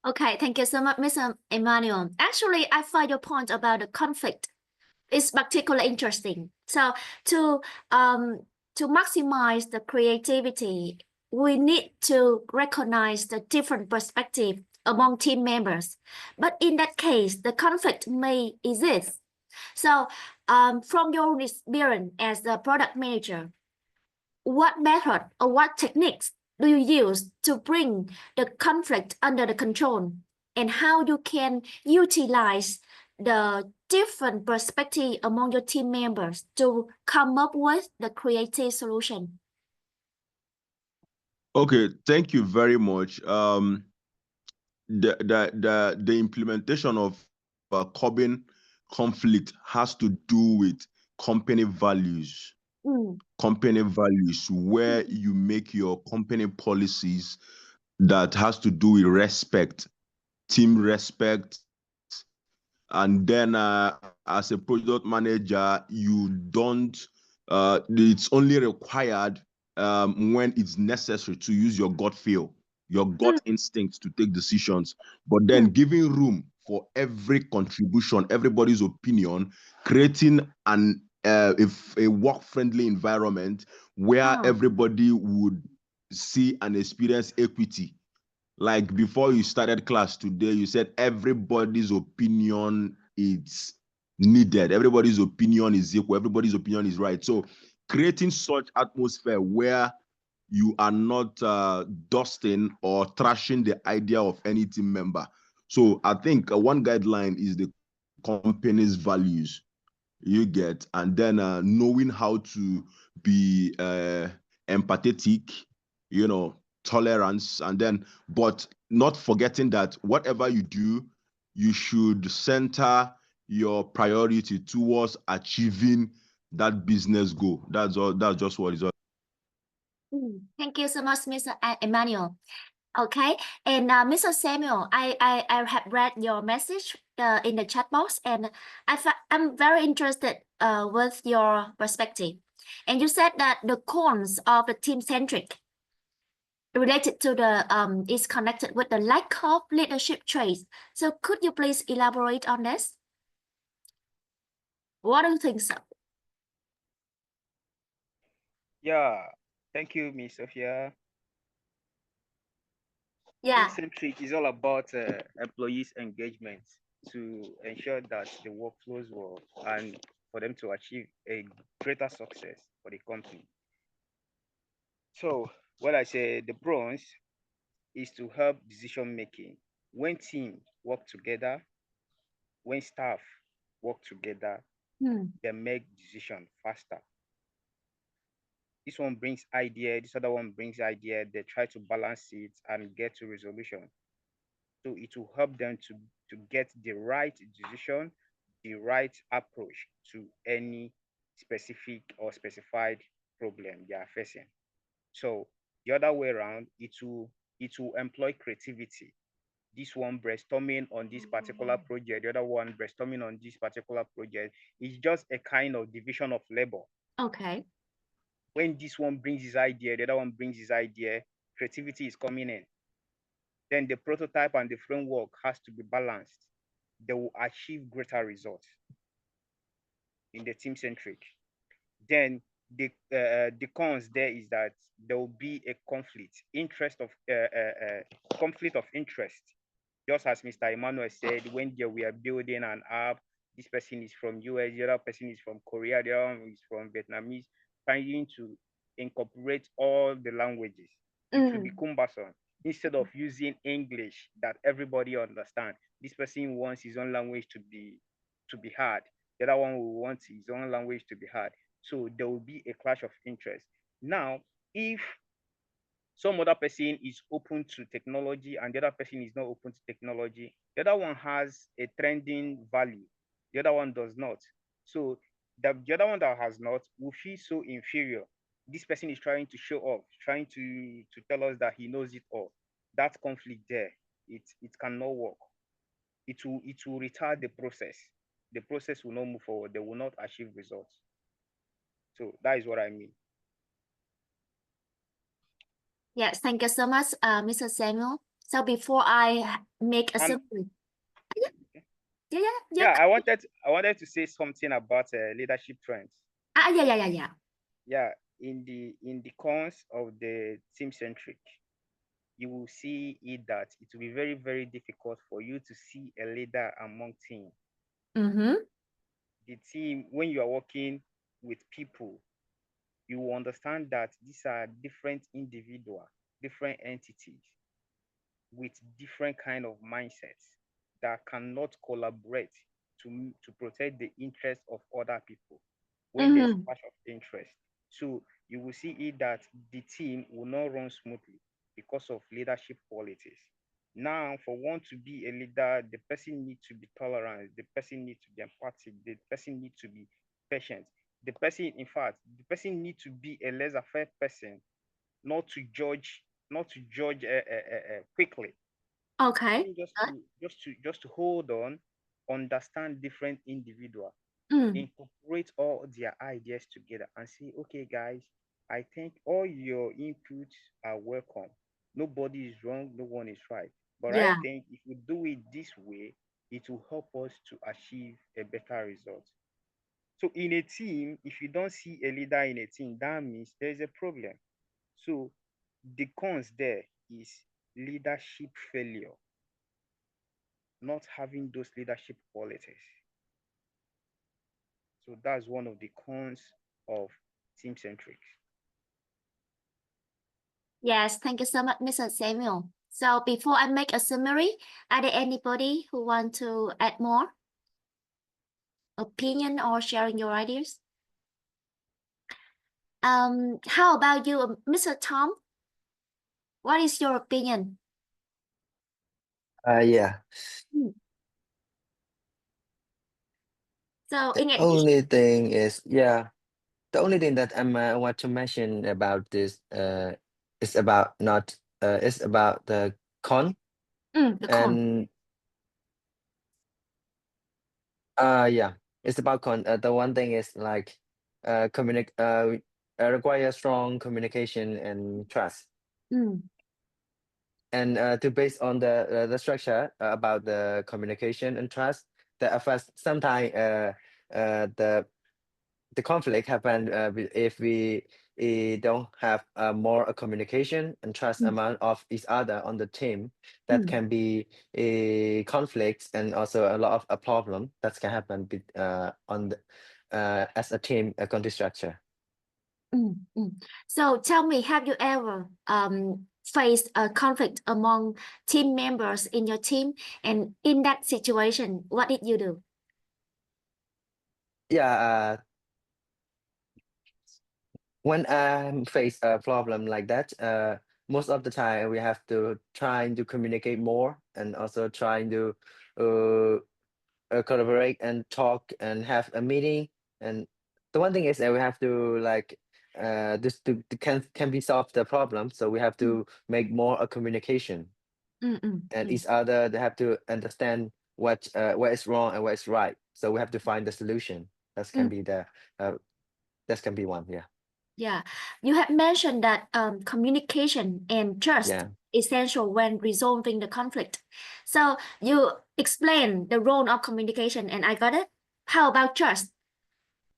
Okay, thank you so much, Mr. Emmanuel. Actually, I find your point about the conflict is particularly interesting. So to maximize the creativity, we need to recognize the different perspective among team members. But in that case, the conflict may exist. So from your experience as the product manager, what method or what techniques do you use to bring the conflict under the control, and how you can utilize the different perspective among your team members to come up with the creative solution? Okay, thank you very much. The implementation of curbing conflict has to do with company values. Company values, where you make your company policies that has to do with respect, team respect, and then as a product manager, you don't. It's only required when it's necessary to use your gut feel, your gut instincts to take decisions, but then giving room for every contribution, everybody's opinion, creating a work-friendly environment where everybody would see and experience equity. Like before you started class today, you said everybody's opinion is needed. Everybody's opinion is equal. Everybody's opinion is right. So creating such atmosphere where you are not dusting or trashing the idea of any team member. So I think one guideline is the company's values you get, and then knowing how to be empathetic, tolerance, and then, but not forgetting that whatever you do, you should center your priority towards achieving that business goal. That's all. That's just what it's all. Thank you so much, Mr. Emmanuel. Okay, and Mr. Samuel, I have read your message in the chat box, and I'm very interested with your perspective. And you said that the cons of the team-centric related to the is connected with the lack of leadership traits. So could you please elaborate on this? What do you think so? Yeah, thank you, Miss Sophia. Yeah. Team-centric is all about employees' engagement to ensure that the work flows well and for them to achieve a greater success for the company. So what I say, the pros is to help decision making. When teams work together, when staff work together, they make decision faster. This one brings idea, this other one brings idea. They try to balance it and get to resolution. So it will help them to get the right decision, the right approach to any specific or specified problem they are facing. So the other way around, it will employ creativity. This one brainstorming on this particular project, the other one brainstorming on this particular project. It's just a kind of division of labor. Okay. When this one brings his idea, the other one brings his idea, creativity is coming in. Then the prototype and the framework has to be balanced. They will achieve greater results in the team-centric. Then the cons there is that there will be a conflict of interest. Just as Mr. Emmanuel said, when we are building an app, this person is from US, the other person is from Korea, the other one is from Vietnamese, trying to incorporate all the languages. It will be cumbersome. Instead of using English that everybody understands, this person wants his own language to be heard. The other one will want his own language to be heard. So there will be a clash of interest. Now, if some other person is open to technology and the other person is not open to technology, the other one has a trending value, the other one does not. So the other one that has not will feel so inferior. This person is trying to show off, trying to tell us that he knows it all. That conflict there, it cannot work. It will retard the process. The process will not move forward. They will not achieve results. So that is what I mean. Yes, thank you so much, Mr. Samuel. So before I make a summary. Yeah, I wanted to say something about leadership trends. Yeah. In the cons of the team-centric, you will see it that it will be very, very difficult for you to see a leader among team. The team, when you are working with people, you will understand that these are different individuals, different entities with different kind of mindsets that cannot collaborate to protect the interests of other people when there's a clash of interest. So you will see it that the team will not run smoothly because of leadership qualities. Now, for one to be a leader, the person needs to be tolerant, the person needs to be empathic, the person needs to be patient. The person, in fact, the person needs to be a laissez-faire person, not to judge quickly. Okay. Just to hold on, understand different individuals, incorporate all their ideas together and say, okay, guys, I think all your inputs are welcome. Nobody is wrong, no one is right. But I think if we do it this way, it will help us to achieve a better result. So in a team, if you don't see a leader in a team, that means there's a problem. So the cons there is leadership failure, not having those leadership qualities. So that's one of the cons of team-centric. Yes, thank you so much, Mr. Samuel. So before I make a summary, are there anybody who want to add more opinion or sharing your ideas? How about you, Mr. Tom? What is your opinion? Yeah. So in The addition, only thing is, yeah, the only thing that I want to mention about this is about not is about the con the con. and yeah, it's about con. The one thing is like require strong communication and trust. And to base on the structure about the communication and trust, that affects sometimes the conflict happen if we don't have more communication and trust among of each other on the team. That can be a conflicts and also a lot of a problem that can happen on the as a team country structure. So tell me, have you ever faced a conflict among team members in your team? And in that situation, what did you do? Yeah, when I face a problem like that, most of the time we have to try to communicate more and also trying to collaborate and talk and have a meeting. And the one thing is that we have to like this to can be solved the problem. So we have to make more a communication and each other. They have to understand what is wrong and what is right. So we have to find the solution. That can be the that can be one. Yeah. Yeah, you have mentioned that communication and trust Yeah. essential when resolving the conflict. So you explain the role of communication, and I got it. How about trust?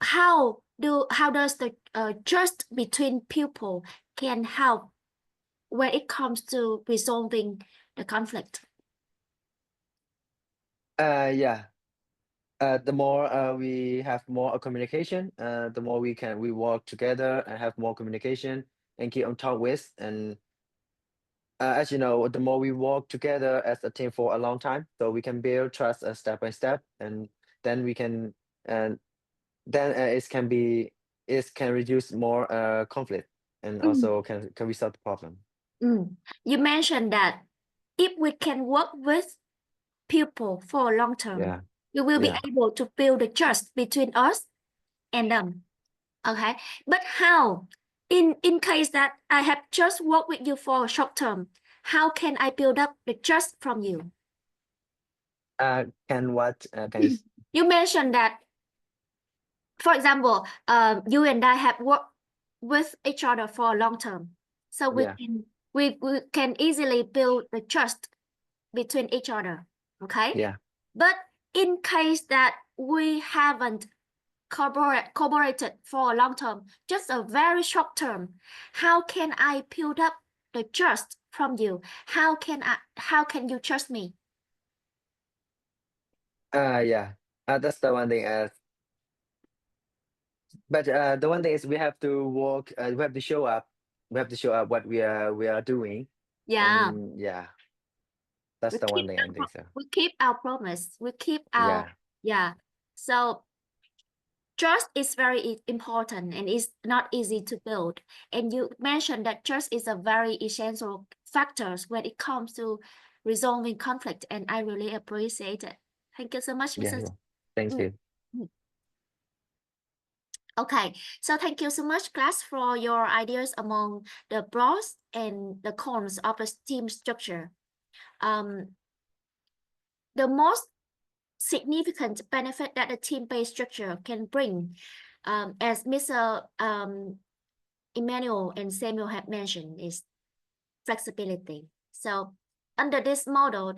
How does the trust between people can help when it comes to resolving the conflict? Yeah. The more we have more communication, the more we work together and have more communication and keep on talk with. And as you know, the more we work together as a team for a long time, so we can build trust step by step, and then we can and then it can reduce more conflict and also can resolve the problem. You mentioned that if we can work with people for a long term, Yeah. we will be Yeah. able to build the trust between us and them. Okay, but how? In case that I have just worked with you for a short term, how can I build up the trust from you? Can what can you You mentioned that, for example, you and I have worked with each other for a long term, so we Yeah. can easily build the trust between each other. Okay. Yeah. But in case that we haven't collaborated for a long term, just a very short term, how can I build up the trust from you? How can you trust me? Yeah. That's the one thing. But the one thing is we have to work. We have to show up. We have to show up what we are doing. Yeah. And yeah, that's We the one keep thing I think so. we keep our promise. We keep our Yeah. So trust is very important and it's not easy to build. And you mentioned that trust is a very essential factor when it comes to resolving conflict, and I really appreciate it. Thank you so much, Yeah. Mrs. Yeah. Thank you. Okay, so thank you so much, class, for your ideas among the pros and the cons of the team structure. The most significant benefit that a team-based structure can bring, as Mr. Emmanuel and Samuel have mentioned, is flexibility. So under this model,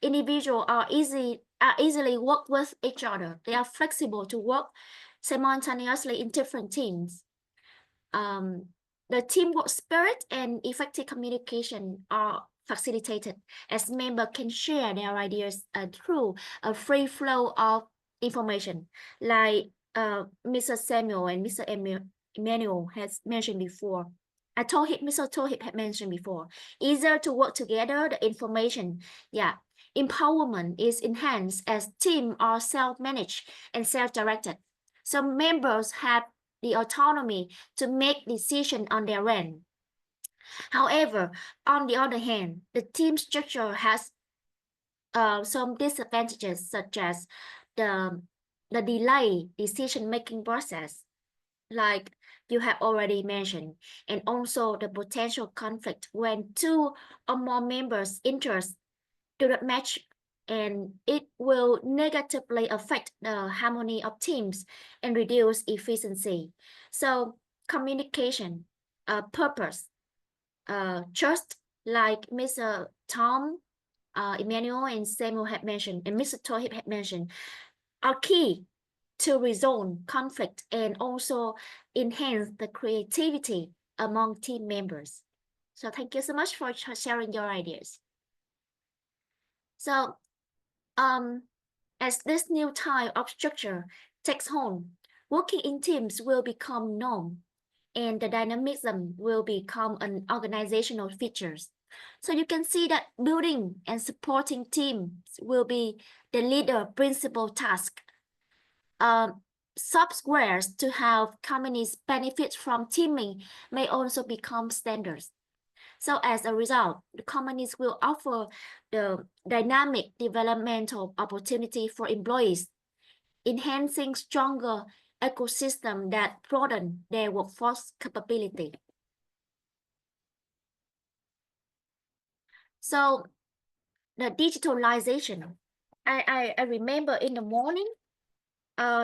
individuals are easily work with each other. They are flexible to work simultaneously in different teams. The teamwork spirit and effective communication are facilitated as members can share their ideas through a free flow of information, like Mr. Samuel and Mr. Emmanuel has mentioned before. Mr. Tohib had mentioned before, easier to work together, the information, empowerment is enhanced as teams are self-managed and self-directed. So members have the autonomy to make decisions on their own. However, on the other hand, the team structure has some disadvantages, such as the the delay decision-making process, like you have already mentioned, and also the potential conflict when two or more members' interests do not match, and it will negatively affect the harmony of teams and reduce efficiency. So communication, purpose, trust, like Mr. Tom, Emmanuel, and Samuel had mentioned, and Mr. Tohib had mentioned, are key to resolve conflict and also enhance the creativity among team members. So thank you so much for sharing your ideas. So as this new type of structure takes hold, working in teams will become norm, and the dynamism will become an organizational features. So you can see that building and supporting teams will be the leader principal task. Softwares to help companies benefit from teaming may also become standards. So as a result, the companies will offer the dynamic developmental opportunity for employees, enhancing stronger ecosystem that broaden their workforce capability. So the digitalization, I remember in the morning,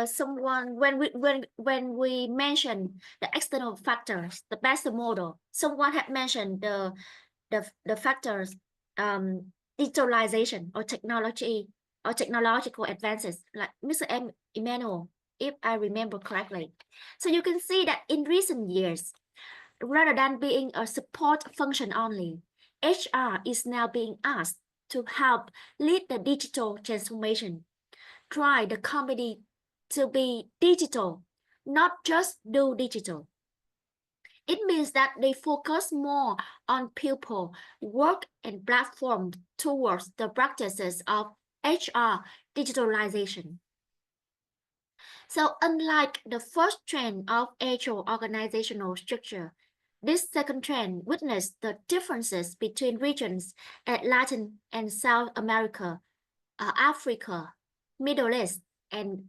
someone when we mentioned the external factors, the best model, someone had mentioned the factors, digitalization or technology or technological advances, like Mr. Emmanuel, if I remember correctly. So you can see that in recent years, rather than being a support function only, HR is now being asked to help lead the digital transformation, drive the company to be digital, not just do digital. It means that they focus more on people, work, and platform towards the practices of HR digitalization. So unlike the first trend of HR organizational structure, this second trend witnessed the differences between regions at Latin and South America, Africa, Middle East, and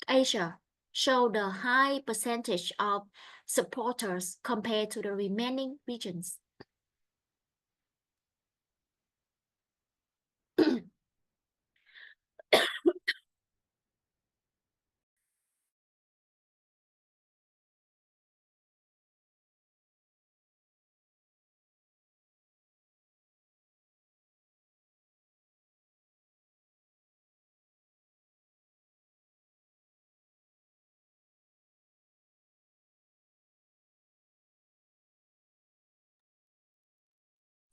Asia show the high percentage of supporters compared to the remaining regions.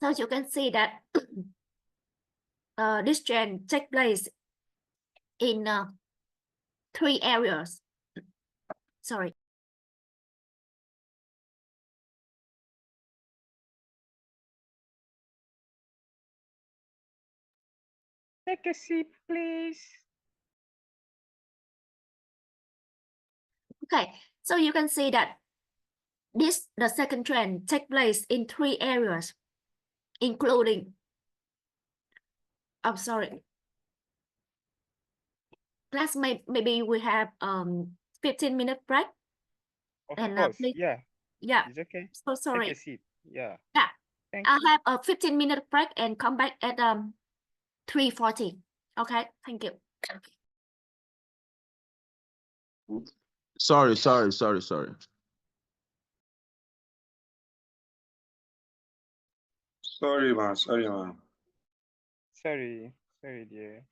So you can see that this trend takes place in 3 areas. Sorry. Take a seat, please. Okay, so you can see that the second trend takes place in 3 areas, including, I'm sorry, class, maybe we have 15-minute break. Of And course, please, yeah, yeah, it's okay. so sorry. Take a seat. Yeah. Yeah, Thank I'll you. have a 15-minute break and come back at 3:40. Okay, thank you. Sorry. Sorry, man. Sorry, man. Sorry, dear.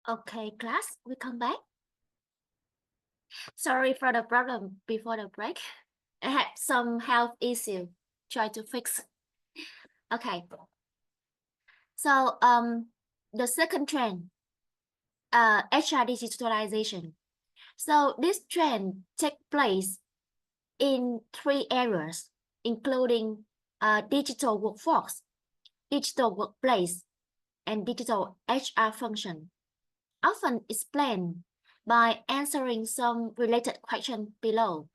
Okay, class, we come back. Sorry for the problem before the break. I had some health issue. Try to fix. Okay. So the second trend, HR digitalization. So this trend take place in 3 areas, including digital workforce, digital workplace, and digital HR function, often explained by answering some related questions below.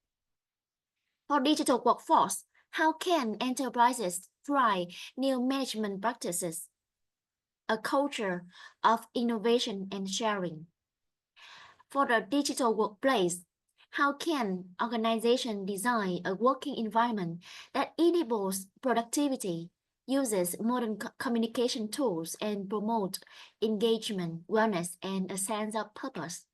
For digital workforce, how can enterprises try new management practices? A culture of innovation and sharing. For the digital workplace, how can organizations design a working environment that enables productivity, uses modern communication tools, and promote engagement, wellness, and a sense of purpose?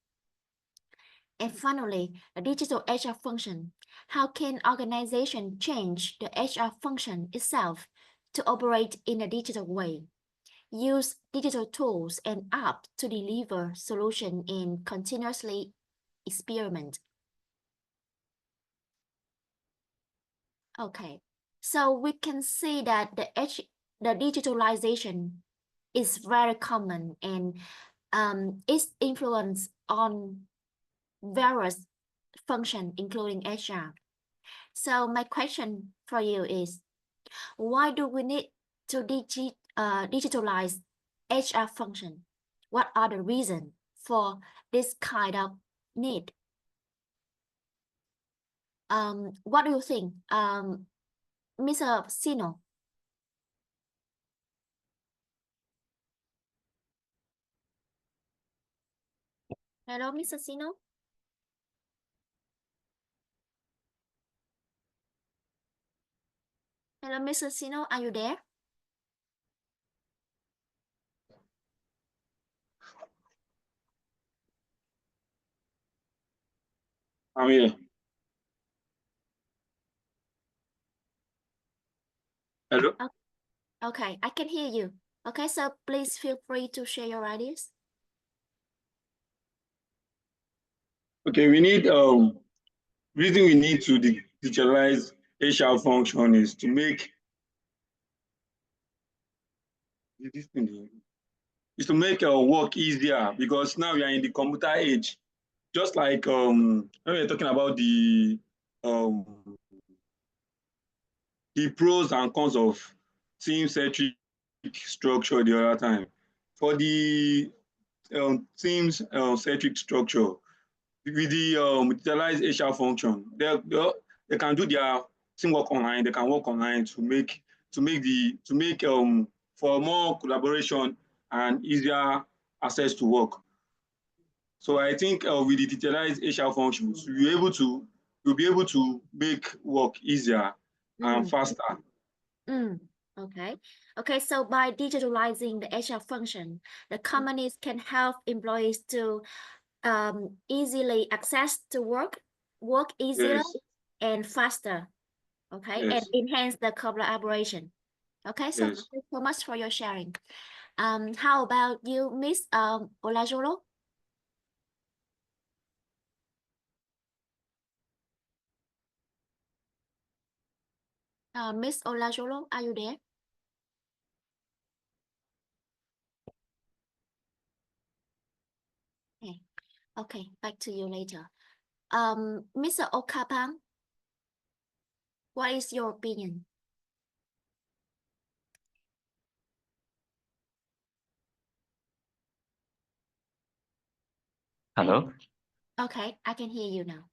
And finally, the digital HR function. How can organizations change the HR function itself to operate in a digital way? Use digital tools and apps to deliver solutions and continuously experiment. Okay, so we can see that the digitalization is very common and its influence on various functions, including HR. So my question for you is, why do we need to digitalize HR function? What are the reasons for this kind of need? What do you think, Mr. Sino? Hello, Mr. Sino? Hello, Mr. Sino, are you there? I'm here. Hello? Okay, I can hear you. Okay, so please feel free to share your ideas. Okay, we need reason we need to digitalize HR function is to make work easier, because now we are in the computer age. Just like when we're talking about the pros and cons of team-centric structure the other time. For the team-centric structure, with the digitalized HR function, they can do their teamwork online. They can work online to make for more collaboration and easier access to work. So I think with the digitalized HR functions, we'll be able to make work easier and faster. Okay. Okay, so by digitalizing the HR function, the companies can help employees to easily access to work easier Yes. and faster. Okay, Yes. and enhance the collaboration. Okay, so Yes. thank you so much for your sharing. How about you, Miss Olajolo? Miss Olajolo, are you there? Okay. Okay, back to you later. Mr. Okapang, what is your opinion? Hello? Okay, I can hear you now.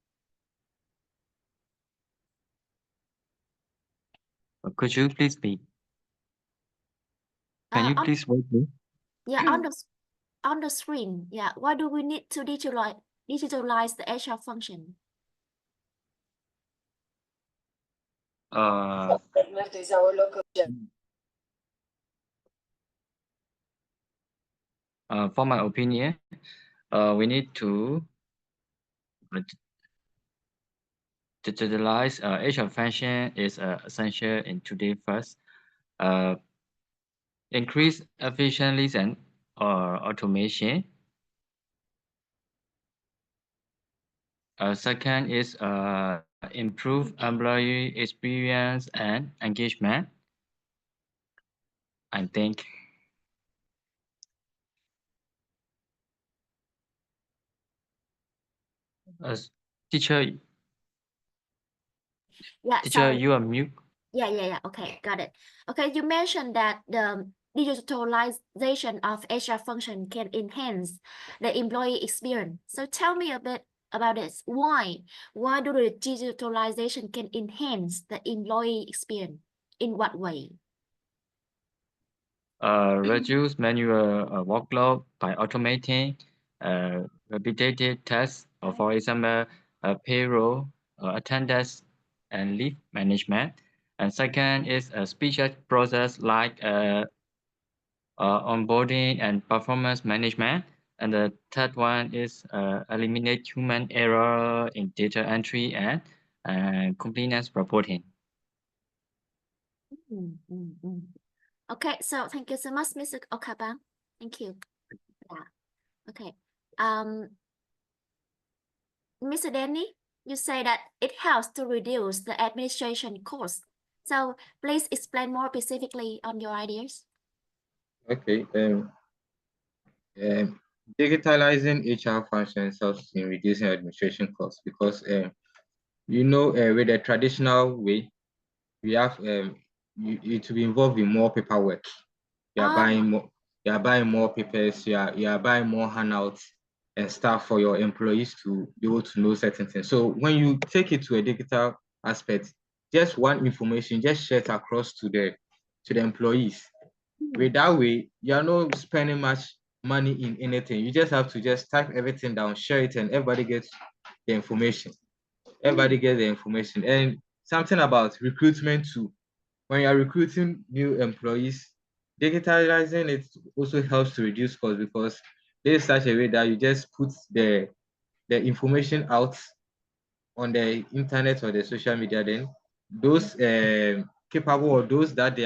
Could you please speak? Can you please wait me? Yeah, on the screen. Yeah, why do we need to digitalize the HR function? For my opinion, we need to digitalize HR function is essential in today first. Increase efficiency and automation, Second is improve employee experience and engagement. I think. Teacher, Yeah, teacher, sorry. you are mute. Yeah. Okay, got it. Okay, you mentioned that the digitalization of HR function can enhance the employee experience. So tell me a bit about this. Why? Why do the digitalization can enhance the employee experience? In what way? Reduce manual workload by automating repetitive tasks, for example, payroll, attendance, and leave management. And second is a speech process like onboarding and performance management. And the third one is eliminate human error in data entry and compliance reporting. Okay, so thank you so much, Mr. Okaba. Thank you. Yeah. Okay. Mr. Danny, you say that it helps to reduce the administration cost. So please explain more specifically on your ideas. Okay. Digitalizing HR functions helps in reducing administration costs because with the traditional way, we have it will be involved in more paperwork. You are buying more. You are buying more papers. You are buying more handouts and stuff for your employees to be able to know certain things. So when you take it to a digital aspect, just one information, just share it across to the employees. With that way, you are not spending much money in anything. You just have to just type everything down, share it, and everybody gets the information. Everybody gets the information. And something about recruitment too. When you are recruiting new employees, digitalizing it also helps to reduce costs because there's such a way that you just put the information out on the internet or the social media. Then those capable or those that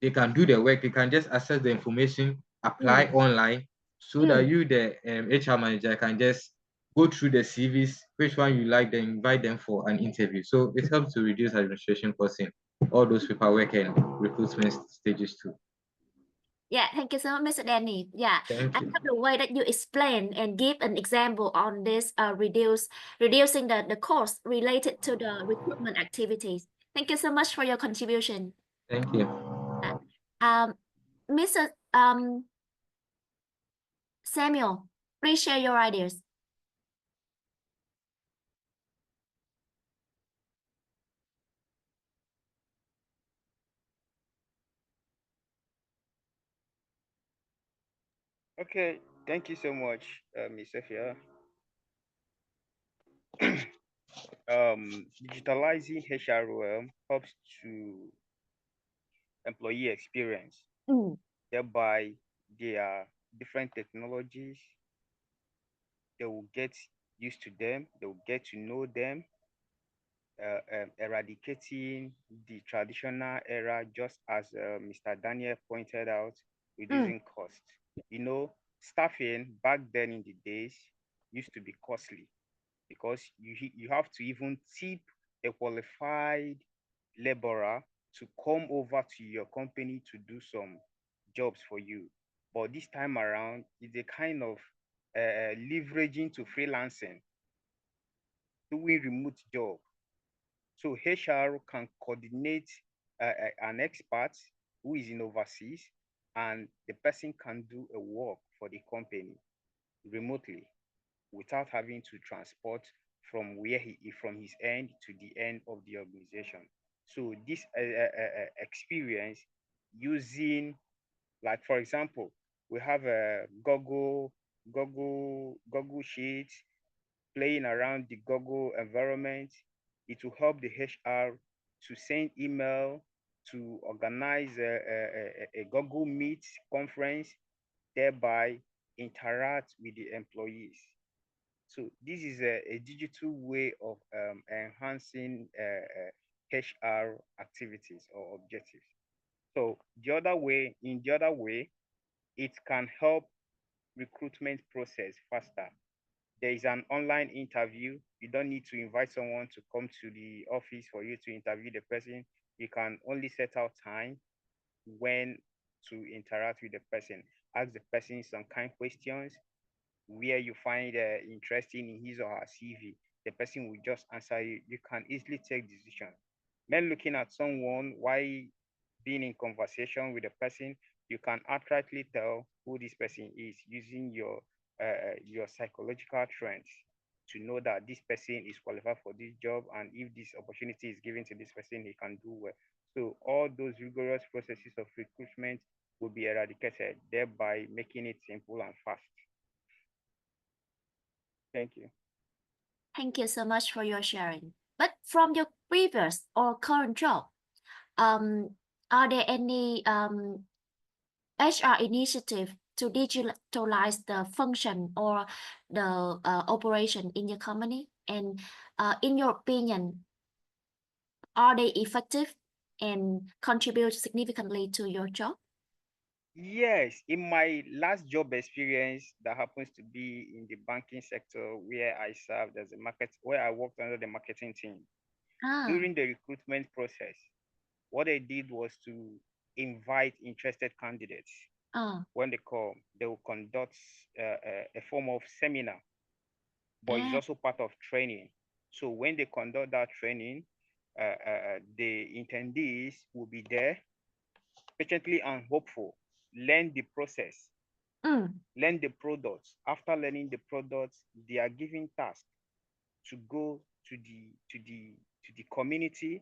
they can do the work, they can just access the information, apply online, so that you, the HR manager, can just go through the CVs, which one you like, then invite them for an interview. So it helps to reduce administration costs in all those paperwork and recruitment stages too. Yeah, thank you so much, Mr. Danny. Yeah, Thank I you. love the way that you explain and give an example on this reducing the cost related to the recruitment activities. Thank you so much for your contribution. Thank you. Mr. Samuel, please share your ideas. Okay, thank you so much, Ms. Sophia. Digitalizing HR helps to employee experience. Thereby, there are different technologies. They will get used to them. They will get to know them. Eradicating the traditional era, just as Mr. Daniel pointed out, reducing cost. Staffing back then in the days used to be costly because you have to even tip a qualified laborer to come over to your company to do some jobs for you. But this time around, it's a kind of leveraging to freelancing, doing remote job. So HR can coordinate an expert who is in overseas, and the person can do a work for the company remotely without having to transport from from his end to the end of the organization. So this experience using, like for example, we have a Google Sheets, playing around the Google environment. It will help the HR to send email, to organize a Google Meet conference, thereby interact with the employees. So this is a digital way of enhancing HR activities or objectives. So in the other way, it can help recruitment process faster There is an online interview. You don't need to invite someone to come to the office for you to interview the person. You can only set out time when to interact with the person. Ask the person some kind questions where you find interesting in his or her CV. The person will just answer you. You can easily take decisions. When looking at someone, while being in conversation with the person, you can accurately tell who this person is using your psychological trends to know that this person is qualified for this job, and if this opportunity is given to this person, he can do well. So all those rigorous processes of recruitment will be eradicated, thereby making it simple and fast. Thank you. Thank you so much for your sharing. But from your previous or current job, are there any HR initiative to digitalize the function or the operation in your company? And in your opinion, are they effective and contribute significantly to your job? Yes, in my last job experience that happens to be in the banking sector where I served as where I worked under the marketing team. During the recruitment process, what I did was to invite interested candidates. When they come, they will conduct a form of seminar, but it's also part of training. So when they conduct that training, the attendees will be there, patiently and hopeful, learn the process, learn the products. After learning the products, they are given tasks to go to the community,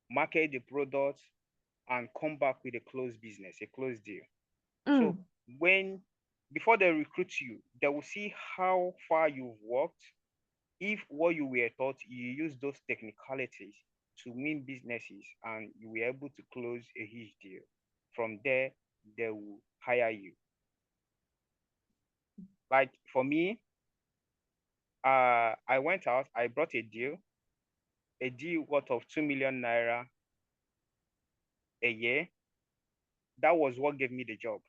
market the products, and come back with a closed business, a closed deal. So before they recruit you, they will see how far you've worked. If what you were taught, you use those technicalities to win businesses and you were able to close a huge deal. From there, they will hire you. Like for me, I went out, I brought a deal worth of 2 million naira a year. That was what gave me the job.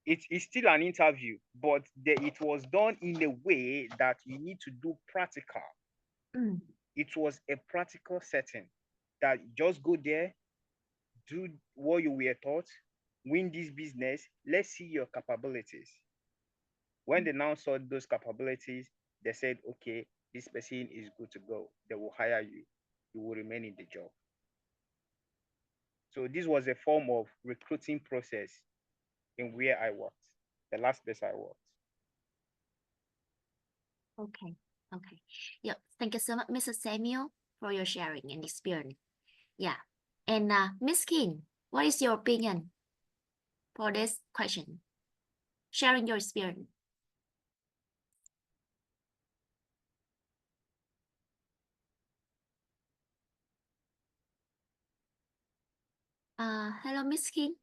It's still an interview, but it was done in a way that you need to do practical. It was a practical setting that just go there, do what you were taught, win this business, let's see your capabilities. When they now saw those capabilities, they said, okay, this person is good to go. They will hire you. You will remain in the job. So this was a form of recruiting process in where I worked, the last place I worked. Okay. Yeah, thank you so much, Mr. Samuel, for your sharing and experience. Yeah, and Ms. King, what is your opinion for this question? Sharing your experience. Hello, Ms. King.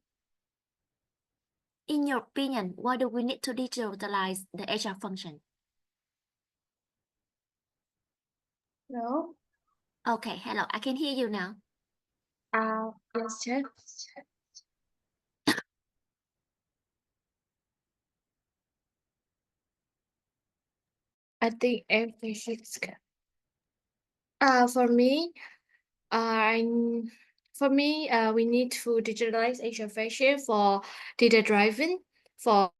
In your opinion, why do we need to digitalize the HR function? Hello. Okay, hello, I can hear you now. Yes, Chair. I think everything should. For me, we need to digitalize HR function for data driving, for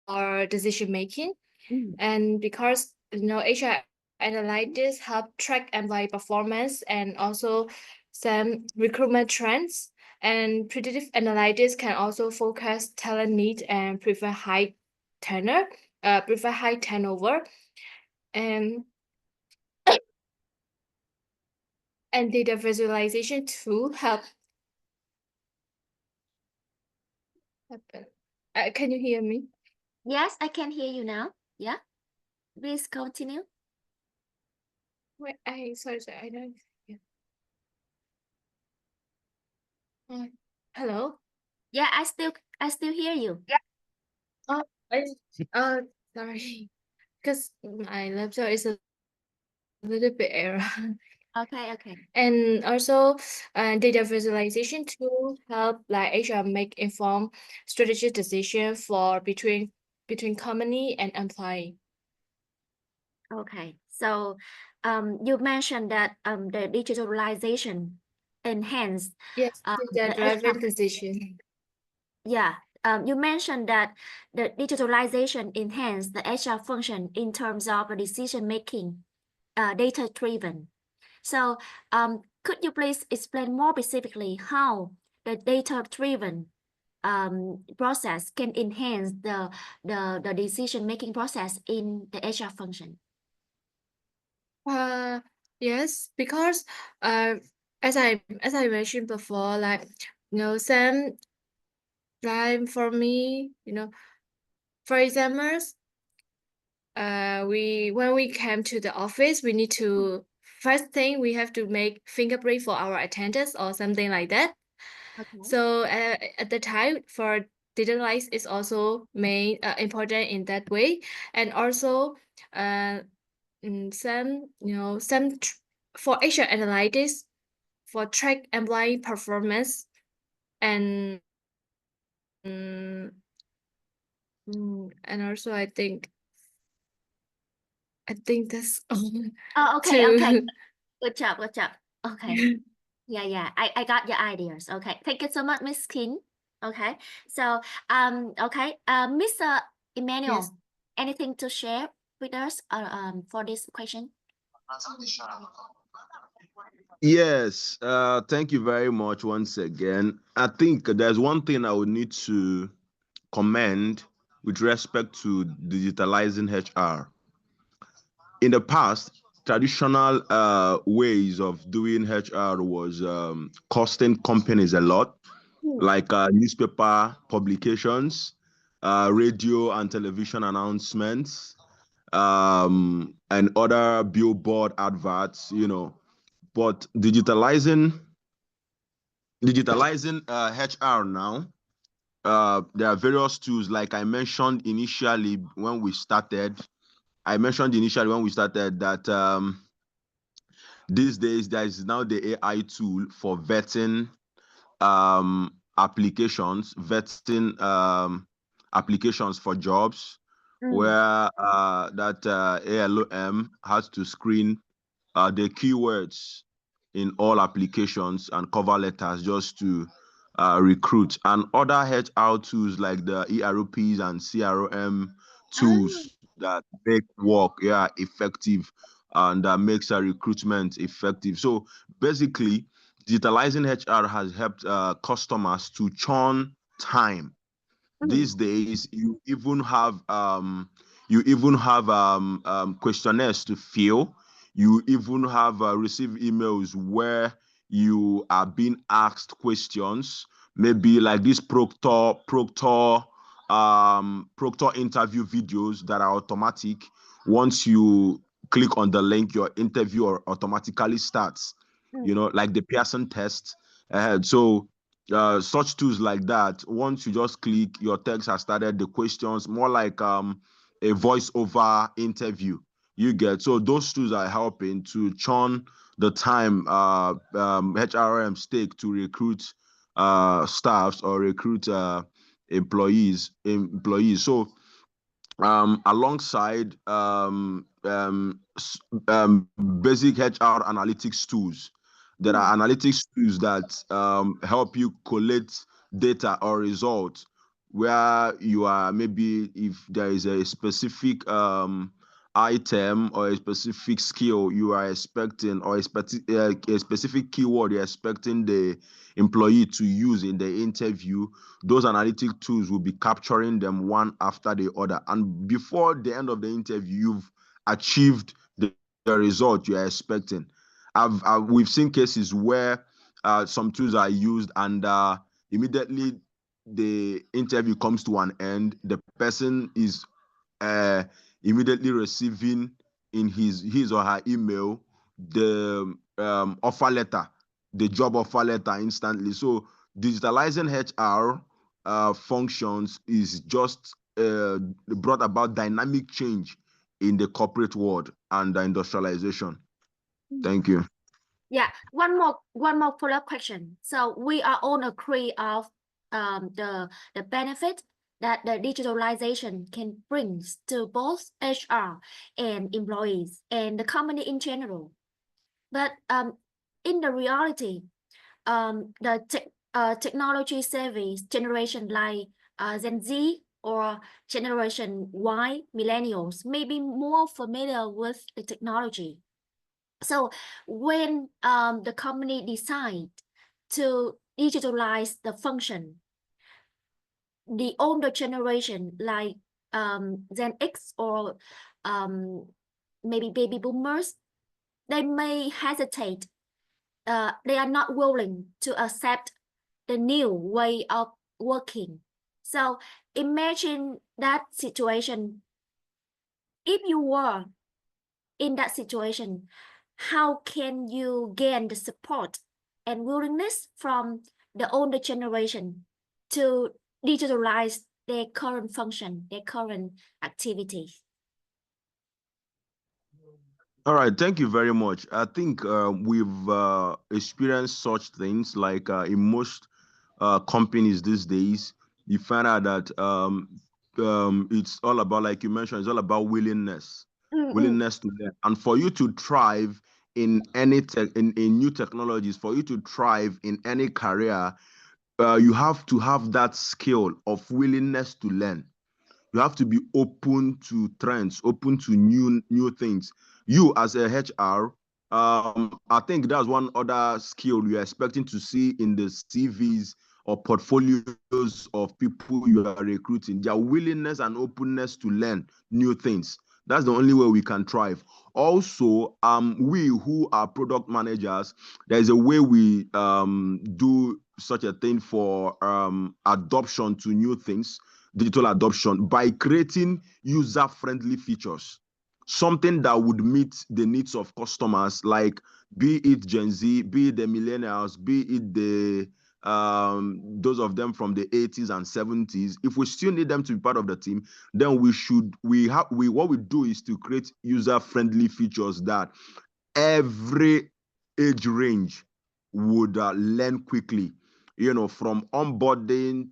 our decision making, and because HR analytics help track employee performance and also some recruitment trends, and predictive analytics can also forecast talent need and prevent high turnover, and data visualization tool help. Can you hear me? Yes, I can hear you now. Yeah, please continue. Wait, sorry, I don't hear. Hello? Yeah, I still hear you. Sorry, because my laptop is a little bit error. Okay. And also, data visualization tool help like HR make informed strategic decision for between between company and employee. Okay, so you mentioned that the digitalization enhanced Yes, the the HR driving position. Yeah, you mentioned that the digitalization enhanced the HR function in terms of the decision making, data-driven. So, could you please explain more specifically how the data-driven process can enhance the decision making process in the HR function? Yes, because as I mentioned before, like some time for me, for examples, when we came to the office, we need to first thing we have to make fingerprint for our attendance or something like that. Okay. So at the time for digitalize is also made important in that way, and also for HR analytics for track employee performance and and also I think that's all. Oh, okay, okay. to Good job, good job. Okay. Yeah, I got your ideas. Okay, thank you so much, Miss Kim. Okay, so okay, Mr. Emmanuel, Yes. anything to share with us for this question? Yes, thank you very much once again. I think there's one thing I would need to commend with respect to digitalizing HR. In the past, traditional ways of doing HR was costing companies a lot, like newspaper publications, radio and television announcements, and other billboard adverts, But digitalizing HR now, there are various tools, like I mentioned initially when we started. That these days there is now the AI tool for vetting applications for jobs, where that ALOM has to screen the keywords in all applications and cover letters just to recruit, and other HR tools like the ERPs and CRM tools that make work effective and that makes a recruitment effective. So basically, digitalizing HR has helped customers to churn time. These days, you even have questionnaires to fill. You even have received emails where you are being asked questions, maybe like this proctor interview videos that are automatic. Once you click on the link, your interview automatically starts. Like the Pearson test. So such tools like that, once you just click, your text has started the questions, more like a voice-over interview you get. So those tools are helping to churn the time HRMs take to recruit staffs or recruit employees. So alongside basic HR analytics tools, there are analytics tools that help you collect data or results, where you are, maybe if there is a specific item or a specific skill you are expecting, or a specific keyword you're expecting the employee to use in the interview, those analytic tools will be capturing them one after the other. And before the end of the interview, you've achieved the result you are expecting. We've seen cases where some tools are used, and immediately the interview comes to an end, the person is immediately receiving in his or her email the offer letter, the job offer letter instantly. So digitalizing HR functions is just brought about dynamic change in the corporate world and the industrialization. Thank you. Yeah, one more follow-up question. So we are all agree of the benefit that the digitalization can bring to both HR and employees and the company in general. But in the reality, the technology savvy generation like Gen Z or Generation Y, millennials, may be more familiar with the technology. So when the company decide to digitalize the function, the older generation like Gen X or maybe baby boomers, they may hesitate. They are not willing to accept the new way of working. So imagine that situation. If you were in that situation, how can you gain the support and willingness from the older generation to digitalize their current function, their current activities? All right, thank you very much. I think we've experienced such things like in most companies these days. You find out that it's all about, like you mentioned, it's all about willingness to learn. And for you to thrive in any in new technologies, for you to thrive in any career, you have to have that skill of willingness to learn. You have to be open to trends, open to new things. You as a HR, I think that's one other skill you're expecting to see in the CVs or portfolios of people you are recruiting. Their willingness and openness to learn new things. That's the only way we can thrive. Also, we who are product managers, there's a way we do such a thing for adoption to new things, digital adoption, by creating user-friendly features, something that would meet the needs of customers, like be it Gen Z, be it the millennials, be it the those of them from the 80s and 70s. If we still need them to be part of the team, then what we do is to create user-friendly features that every age range would learn quickly. You know, from onboarding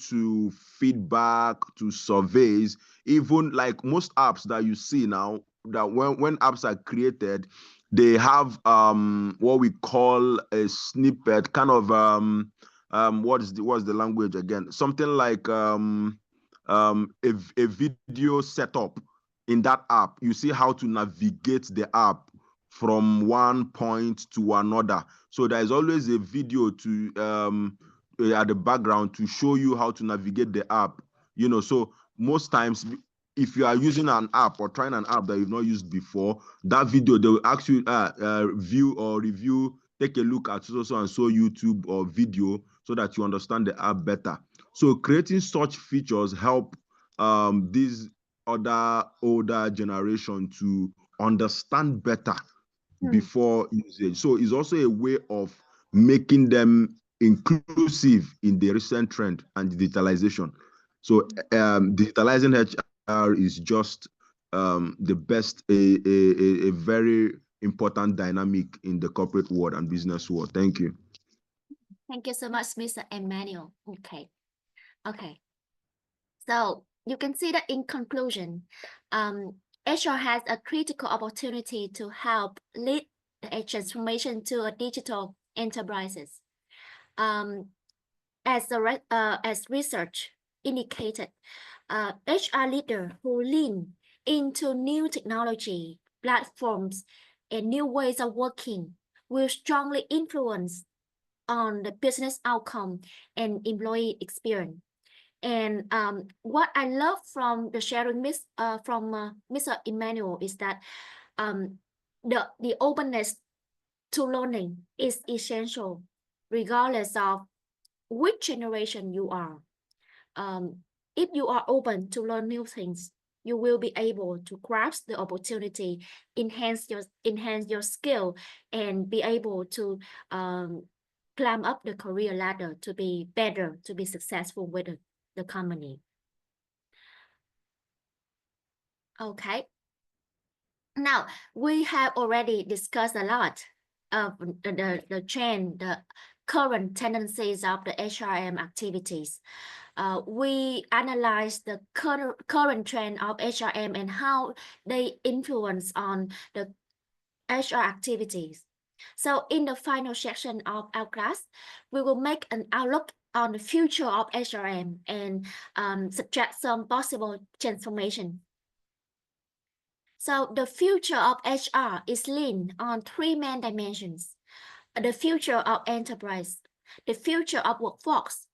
to feedback to surveys. Even like most apps that you see now, that when apps are created, they have what we call a snippet, kind of what's the language again? Something like a video setup in that app. You see how to navigate the app from one point to another. So there is always a video to at the background to show you how to navigate the app. You know, so most times, if you are using an app or trying an app that you've not used before, that video, they will actually view or review, take a look at so and so YouTube or video so that you understand the app better. So creating such features help these other older generation to understand better before usage. So it's also a way of making them inclusive in the recent trend and digitalization. So digitalizing HR is just the best, a very important dynamic in the corporate world and business world. Thank you. Thank you so much, Mr. Emmanuel. Okay. So you can see that in conclusion, HR has a critical opportunity to help lead the transformation to a digital enterprises. As research indicated, HR leaders who lean into new technology, platforms, and new ways of working will strongly influence on the business outcome and employee experience. And what I love from the sharing from Mr. Emmanuel is that the openness to learning is essential, regardless of which generation you are. If you are open to learn new things, you will be able to grasp the opportunity, enhance your skill, and be able to climb up the career ladder to be better, to be successful with the company. Okay. Now, we have already discussed a lot of the trend, current tendencies of the HRM activities. We analyze the current trend of HRM and how they influence on the HR activities. So in the final section of our class, we will make an outlook on the future of HRM and suggest some possible transformation. So the future of HR is lean on three main dimensions: the future of enterprise, the future of workforce,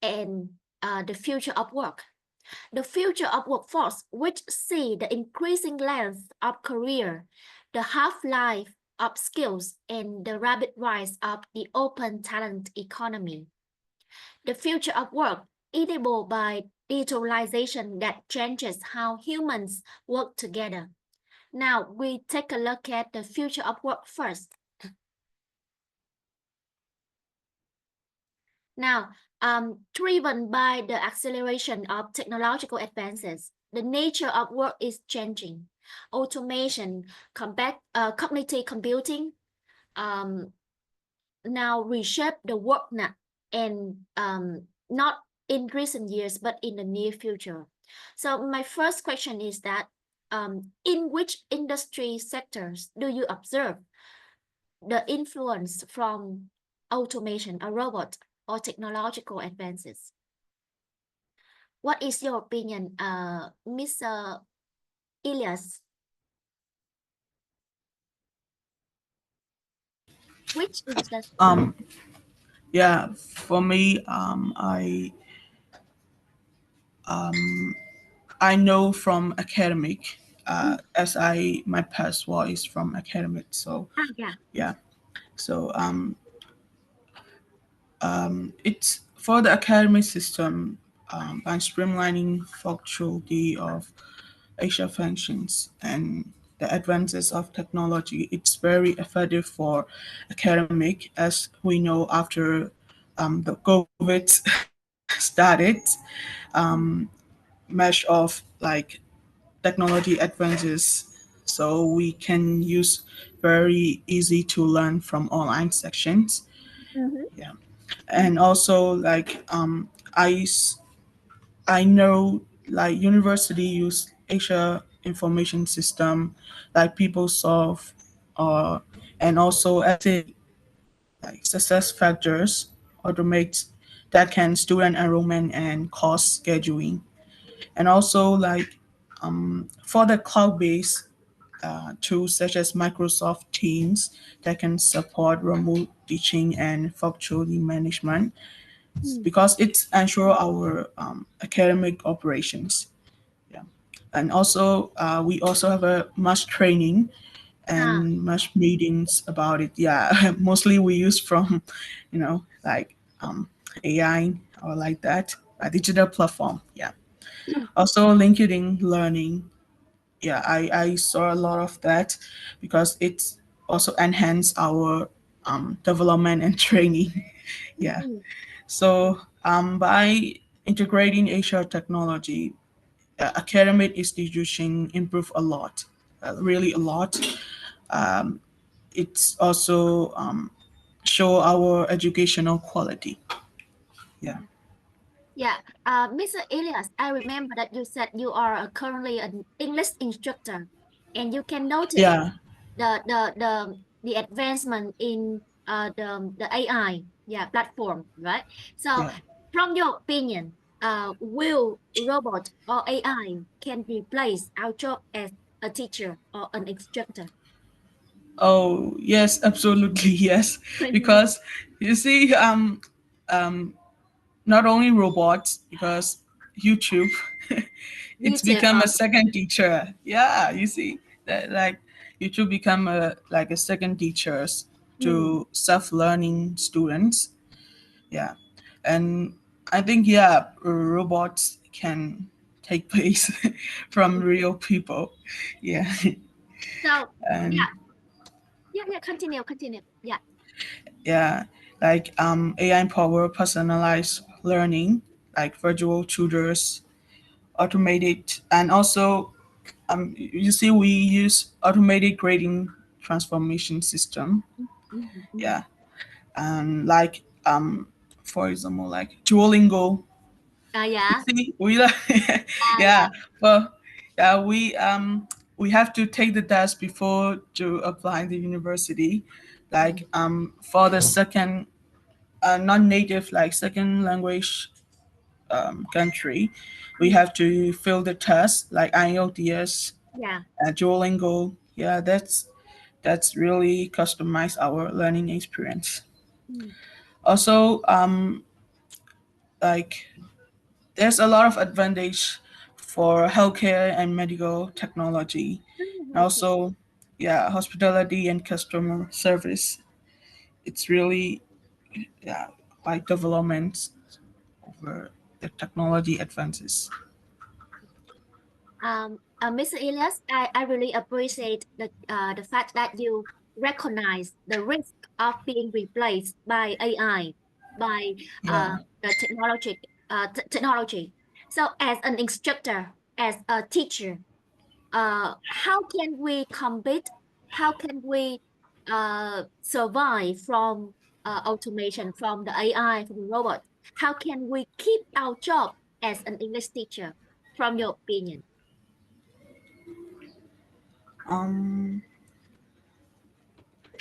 and the future of work. The future of workforce, which see the increasing length of career, the half-life of skills, and the rapid rise of the open talent economy. The future of work, enabled by digitalization that changes how humans work together. Now we take a look at the future of work first. Now, driven by the acceleration of technological advances, the nature of work is changing. Automation, cognitive computing, now reshape the work now, and not in recent years, but in the near future. So my first question is that, in which industry sectors do you observe the influence from automation, a robot, or technological advances? What is your opinion, Mr. Elias? Which industry? Yeah, for me, I know from academic, as my past was from academic, so yeah. So it's for the academic system, by streamlining functionality of HR functions and the advances of technology, it's very effective for academic. As we know, after the COVID started, much of like technology advances, so we can use very easy to learn from online sections. Yeah, and also like I know like university use Asia information system like PeopleSoft, and also as like success factors automate that can student enrollment and cost scheduling, and also like for the cloud-based tools such as Microsoft Teams that can support remote teaching and faculty management, because it ensure our academic operations. Yeah, and also we also have a much training and much meetings about it. Yeah, mostly we use from, like AI or like that, a digital platform. Yeah. Also LinkedIn Learning. Yeah, I saw a lot of that because it's also enhance our development and training. Yeah. So by integrating HR technology, academic institution improve a lot, really a lot. It's also show our educational quality. Yeah. Yeah, Mr. Elias, I remember that you said you are currently an English instructor, and you can notice Yeah. the advancement in the AI platform, right? So Yeah. from your opinion, will robot or AI can replace our job as a teacher or an instructor? Oh yes, absolutely yes. Because you see, not only robots, because YouTube, it's become a second teacher. Yeah, you see that like YouTube become like a second teachers to self-learning students. Yeah, and I think robots can take place from real people. Yeah. So And continue. Yeah. yeah, like AI power personalized learning, like virtual tutors, automated, and also you see we use automated grading transformation system. Yeah, and like for example, like Duolingo. Yeah. See, we yeah, well, yeah, we have to take the test before to apply in the university. Like for the second non-native, like second language country, we have to fill the test like IELTS, Yeah. Duolingo. Yeah, that's really customize our learning experience. Also, like there's a lot of advantage for healthcare and medical technology. And also, yeah, hospitality and customer service. It's really, yeah, like development over the technology advances. Mr. Elias, I really appreciate the fact that you recognize the risk of being replaced by AI, by Yeah. the technology. So, as an instructor, as a teacher, how can we compete? How can we survive from automation, from the AI, from the robot? How can we keep our job as an English teacher, from your opinion?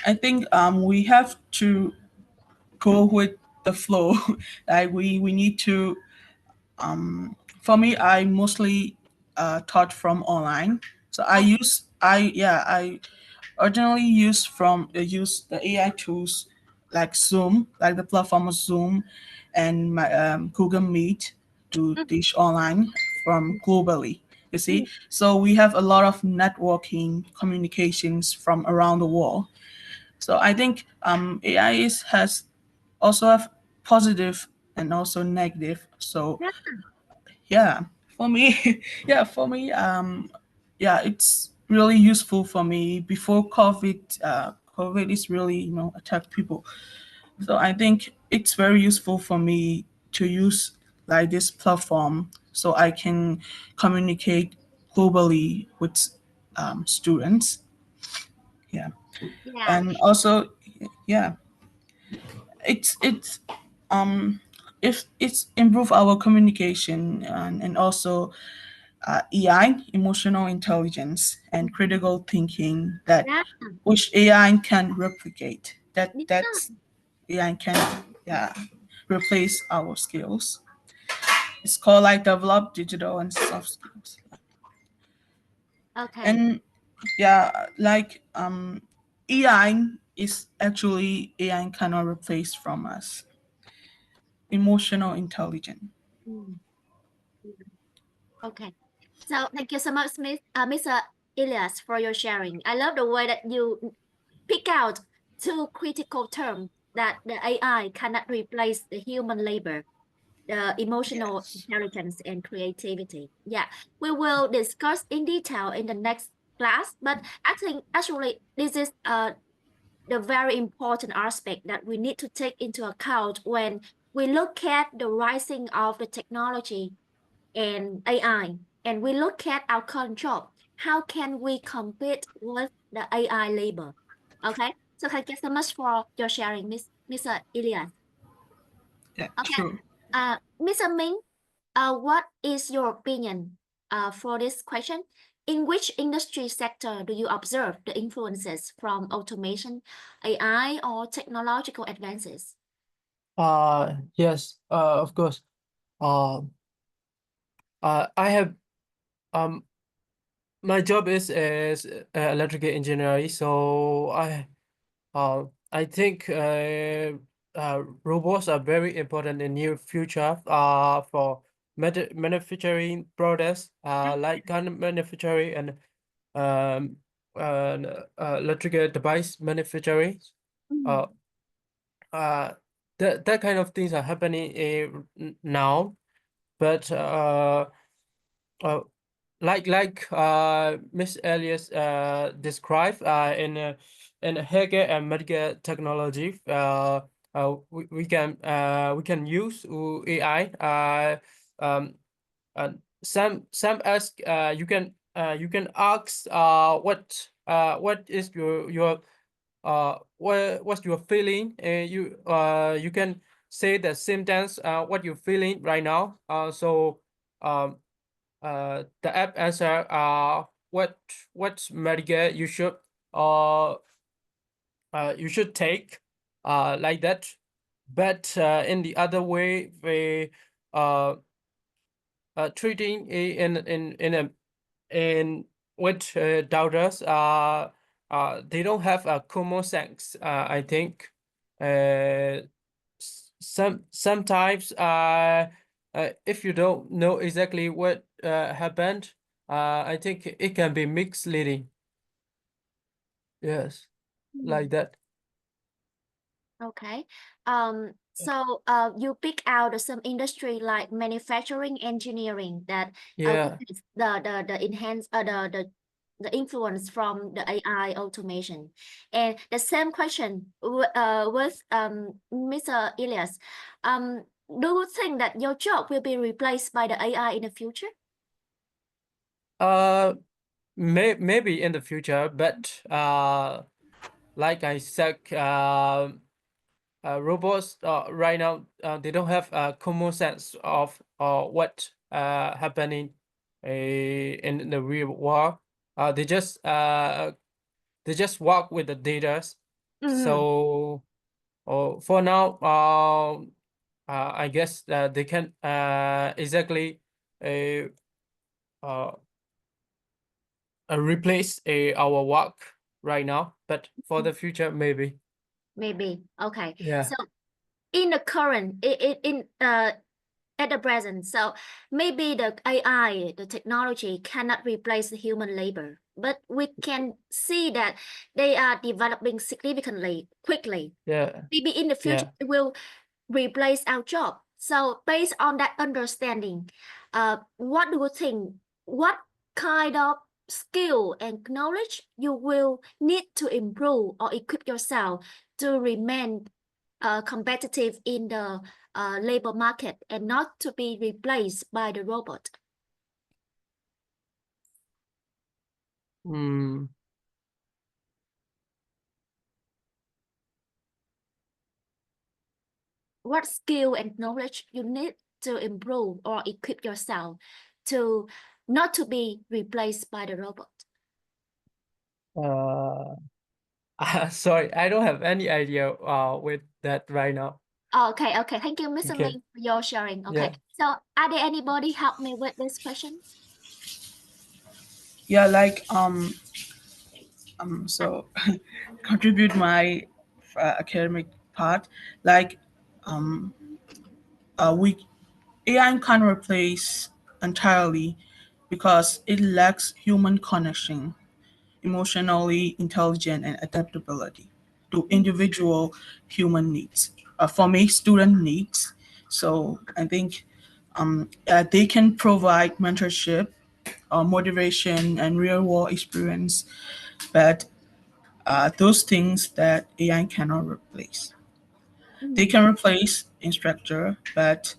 I think we have to go with the flow. Like we need to for me, I mostly taught from online. So I originally use the AI tools like Zoom, like the platform of Zoom, and my Google Meet to teach online from globally. You see, so we have a lot of networking communications from around the world. So I think has also have positive and also negative. So yeah, for me, yeah, yeah, it's really useful for me. Before COVID, COVID is really attack people. So I think it's very useful for me to use like this platform so I can communicate globally with students. Yeah, Yeah. and also yeah, it's if it's improve our communication and also AI, emotional intelligence, and critical thinking that Yeah. which AI can replicate. Yeah. That's AI can replace our skills. It's called like develop digital and soft skills. Okay. And yeah, like AI is actually AI cannot replace from us. Emotional intelligence. Okay. So thank you so much, Mr. Elias, for your sharing. I love the way that you pick out two critical terms that the AI cannot replace the human labor, the emotional intelligence and creativity. Yeah, we will discuss in detail in the next class, but I think actually this is the very important aspect that we need to take into account when we look at the rising of the technology and AI, and we look at our current job. How can we compete with the AI labor? Okay, so thank you so much for your sharing, Mr. Elias. Yeah, Okay, true. Mr. Ming, what is your opinion for this question? In which industry sector do you observe the influences from automation, AI, or technological advances? Yes, of course. I have my job is electrical engineering, so I think robots are very important in near future for manufacturing products like gun manufacturing and electrical device manufacturing. That kind of things are happening now, but like Miss Elias described in healthcare and medical technology, we can use AI. Some ask you can ask what is your what's your feeling, and you can say the sentence what you're feeling right now. So the app answer what medical you should take like that. But in the other way, they treating in with doubters, they don't have a common sense. I think sometimes if you don't know exactly what happened, I think it can be misleading. Yes, like that. Okay. So you pick out some industry like manufacturing, engineering that Yeah. witness the enhance the influence from the AI automation. And the same question with Mr. Elias. Do you think that your job will be replaced by the AI in the future? Maybe in the future, but like I said, robots right now they don't have a common sense of what happening in the real world. They just work with the data. So for now, I guess they can exactly replace our work right now, but for the future, maybe. Maybe. Okay. Yeah. So in the current in at the present, so maybe the AI, the technology cannot replace the human labor, but we can see that they are developing significantly quickly. Yeah. Maybe in the future it will replace our job. So based on that understanding, what do you think? What kind of skill and knowledge you will need to improve or equip yourself to remain competitive in the labor market and not to be replaced by the robot? What skill and knowledge you need to improve or equip yourself to not to be replaced by the robot? Sorry, I don't have any idea with that right now. Okay, thank you, Mr. Okay. Lee, for your sharing. Okay, Yeah. so are there anybody help me with this question? Yeah, like so contribute my academic part. Like we AI can't replace entirely because it lacks human connection, emotionally intelligent, and adaptability to individual human needs. For me, student needs. So I think they can provide mentorship, motivation, and real world experience, but those things that AI cannot replace. They can replace instructor, but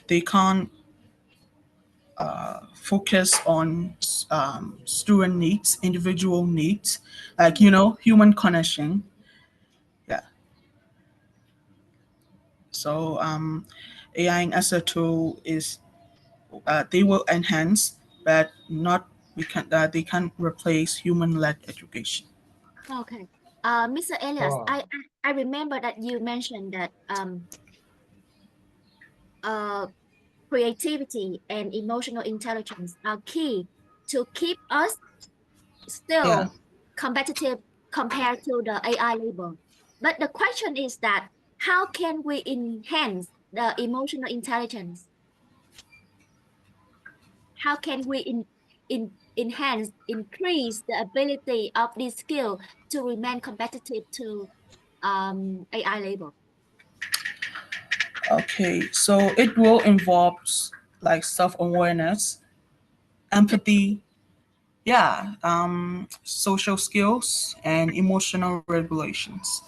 they can't focus on student needs, individual needs, like human connection. Yeah. So AI as a tool is they will enhance, but not we can they can't replace human-led education. Okay. Mr. Elias, I remember that you mentioned that creativity and emotional intelligence are key to keep us still Yeah. competitive compared to the AI labor. But the question is that how can we enhance the emotional intelligence? How can we enhance, increase the ability of this skill to remain competitive to AI labor? Okay, so it will involve like self-awareness, empathy, yeah, social skills, and emotional regulations.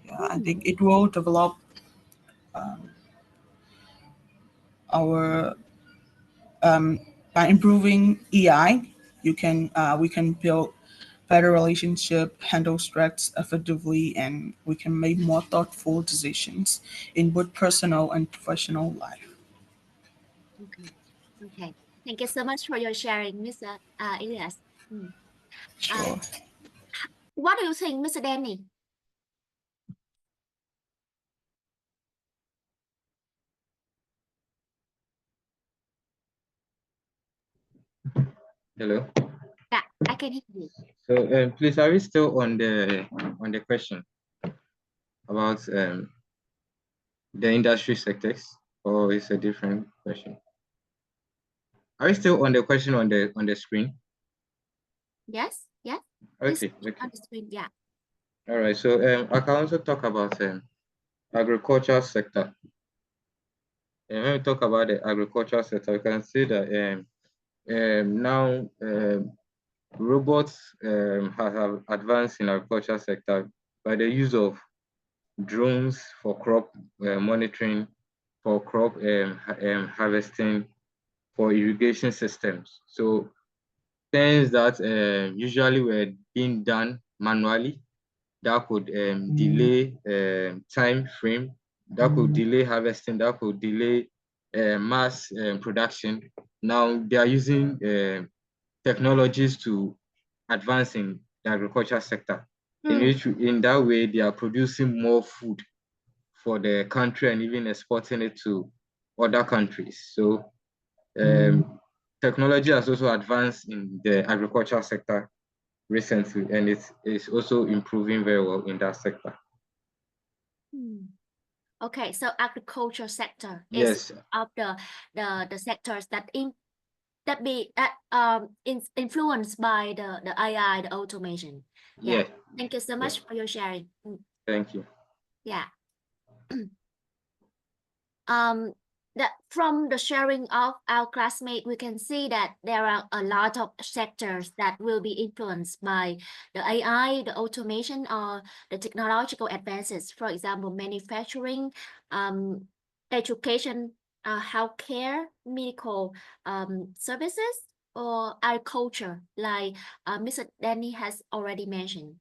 Yeah, I think it will develop our by improving AI. We can build better relationship, handle stress effectively, and we can make more thoughtful decisions in both personal and professional life. Okay. Okay. Thank you so much for your sharing, Mr. Elias. Sure. What do you think, Mr. Danny? Hello. Yeah, I can hear you. So please, are we still on the question about the industry sectors, or is a different question? Are we still on the question on the screen? Yes. Yeah. Okay. On the screen. Yeah. All right. So I can also talk about agricultural sector. And when we talk about the agricultural sector, you can see that now robots have advanced in agricultural sector by the use of drones for crop monitoring, for crop harvesting, for irrigation systems. So things that usually were being done manually, that could delay time frame, that could delay harvesting, that could delay mass production. Now they are using technologies to advance in the agriculture sector. In that way, they are producing more food for the country and even exporting it to other countries. So technology has also advanced in the agricultural sector recently, and it's also improving very well in that sector. Okay, so agriculture sector Yes. is of the sectors that influenced by the AI, the automation. Yeah. Thank you so much for your sharing. Thank you. Yeah. From the sharing of our classmates, we can see that there are a lot of sectors that will be influenced by the AI, the automation, or the technological advances. For example, manufacturing, education, healthcare, medical services, or agriculture, like Mr. Danny has already mentioned.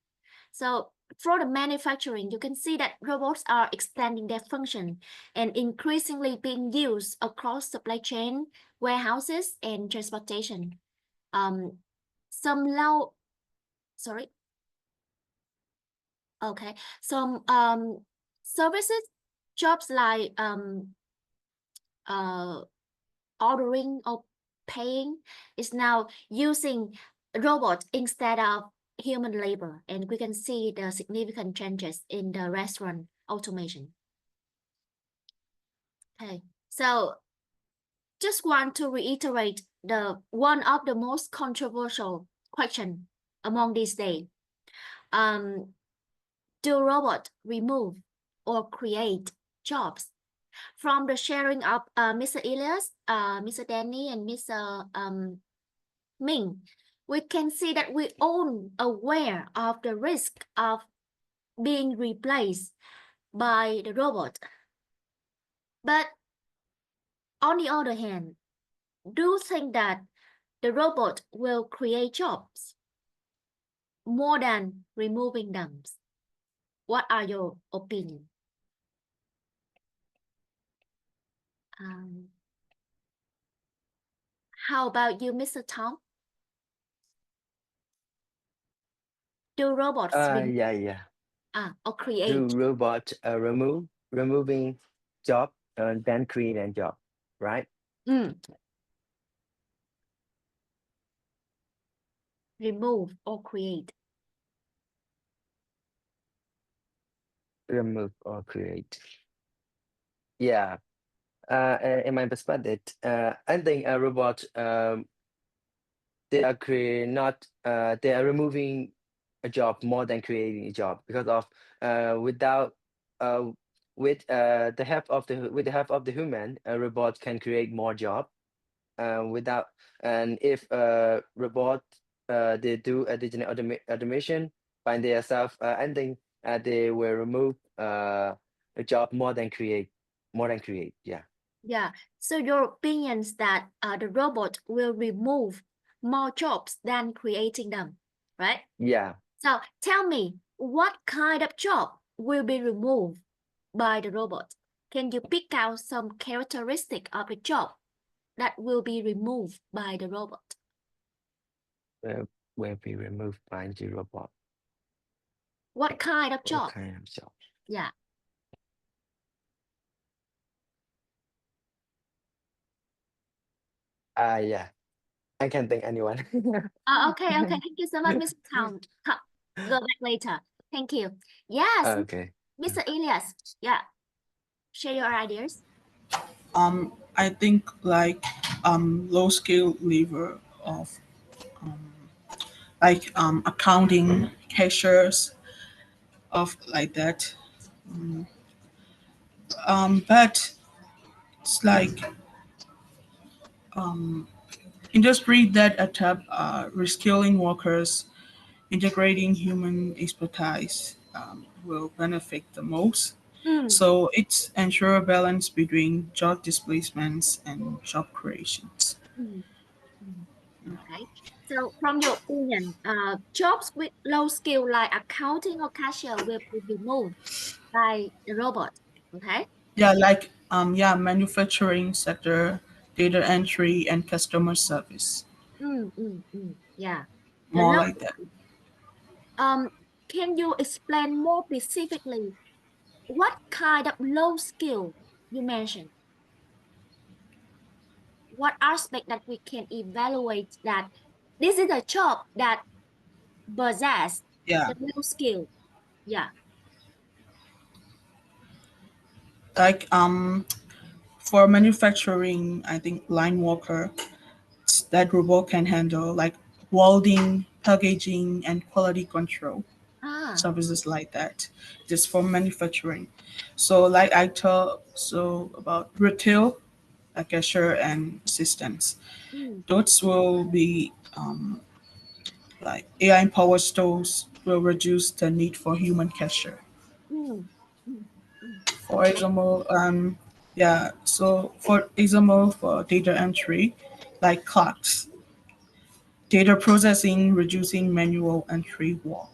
So for the manufacturing, you can see that robots are extending their function and increasingly being used across supply chain, warehouses, and transportation. Some services jobs like ordering or paying is now using robots instead of human labor, and we can see the significant changes in the restaurant automation. Okay, so just want to reiterate one of the most controversial question among these days. Do robots remove or create jobs? From the sharing of Mr. Elias, Mr. Danny, and Mr. Ming, we can see that we all aware of the risk of being replaced by the robot. But on the other hand, do you think that the robot will create jobs more than removing them? What are your opinions? How about you, Mr. Tom? Do robots or create? Do robot removing job and then create a job, right? Remove or create? Remove or create. Yeah. In my perspective, I think a robot they are they are removing a job more than creating a job, because of with the help of the human, a robot can create more job and if robot they do digital automation by themselves, I think they will remove a job more than create. Yeah. So your opinion is that the robot will remove more jobs than creating them. right? Yeah. So tell me, what kind of job will be removed by the robot? Can you pick out some characteristic of the job that will be removed by the robot? Will be removed by the robot. What kind of What job? kind of job? Yeah. Yeah. I can't think anyone. Okay. Thank you so much, Mr. Town. Go back later. Thank you. Yes, Okay. Mr. Elias. Yeah. Share your ideas. I think like low skill labor of accounting, cashiers, of like that. But it's like industry that adapt reskilling workers, integrating human expertise will benefit the most. So it's ensure a balance between job displacements and job creations. Okay. So from your opinion, jobs with low skill like accounting or cashier will be removed by the robot. Okay. Yeah, like manufacturing sector, data entry, and customer service. Yeah. The More low, like that. can you explain more specifically what kind of low skill you mentioned? What aspect that we can evaluate that this is a job that possess Yeah. the low skill? Yeah. Like for manufacturing, I think line worker that robot can handle like welding, packaging, and quality control services like that. Just for manufacturing. So like I talked about retail, like cashier and assistants. Those will be like AI empowered stores will reduce the need for human cashier. For example, so for example, for data entry, like clocks, data processing, reducing manual entry work.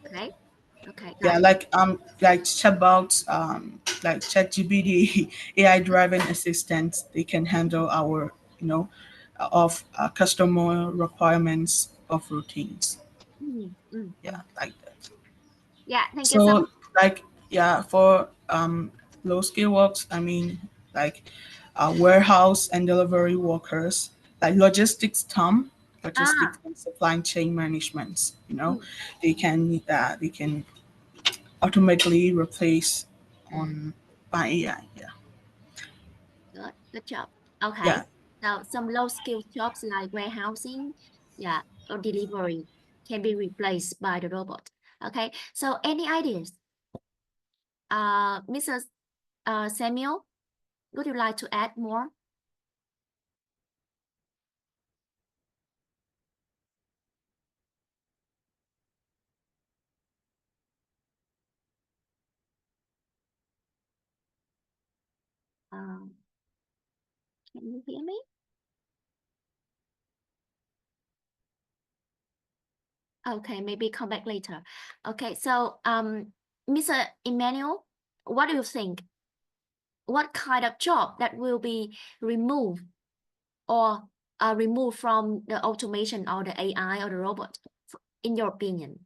Okay. Okay. Yeah, like chatbots, like ChatGPT, AI driven assistants, they can handle our, of customer requirements of routines. Yeah, like that. Yeah, thank you so much. So like for low skill works, I mean like warehouse and delivery workers, like logistics and supply chain management. They can automatically replace on by AI. Yeah. Good job. Okay. Yeah. So some low skill jobs like warehousing, or delivery can be replaced by the robot. Okay. So any ideas? Mrs. Samuel, would you like to add more? Can you hear me? Okay, maybe come back later. Okay, so Mr. Emmanuel, what do you think? What kind of job that will be removed or removed from the automation or the AI or the robot, in your opinion?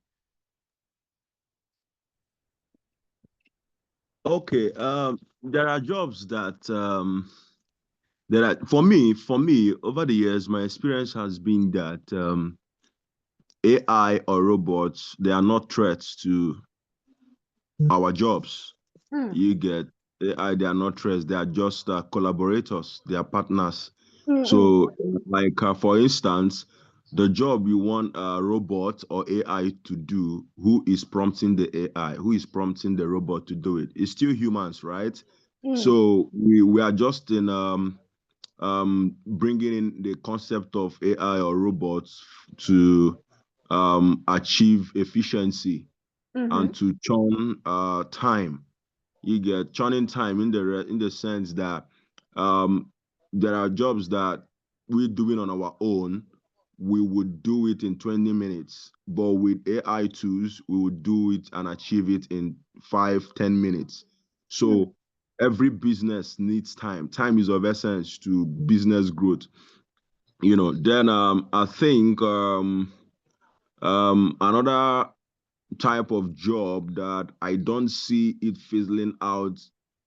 Okay, there are jobs that for me over the years, my experience has been that AI or robots, they are not threats to our jobs. You get AI, they are not threats, they are just collaborators, they are partners. So like for instance, the job you want a robot or AI to do, who is prompting the AI, who is prompting the robot to do it? It's still humans, right? So we are just in bringing in the concept of AI or robots to achieve efficiency and to churn time. You get churning time in the sense that there are jobs that we're doing on our own, we would do it in 20 minutes, but with AI tools, we would do it and achieve it in 5-10 minutes. So every business needs time. Time is of essence to business growth. You know, then I think another type of job that I don't see it fizzling out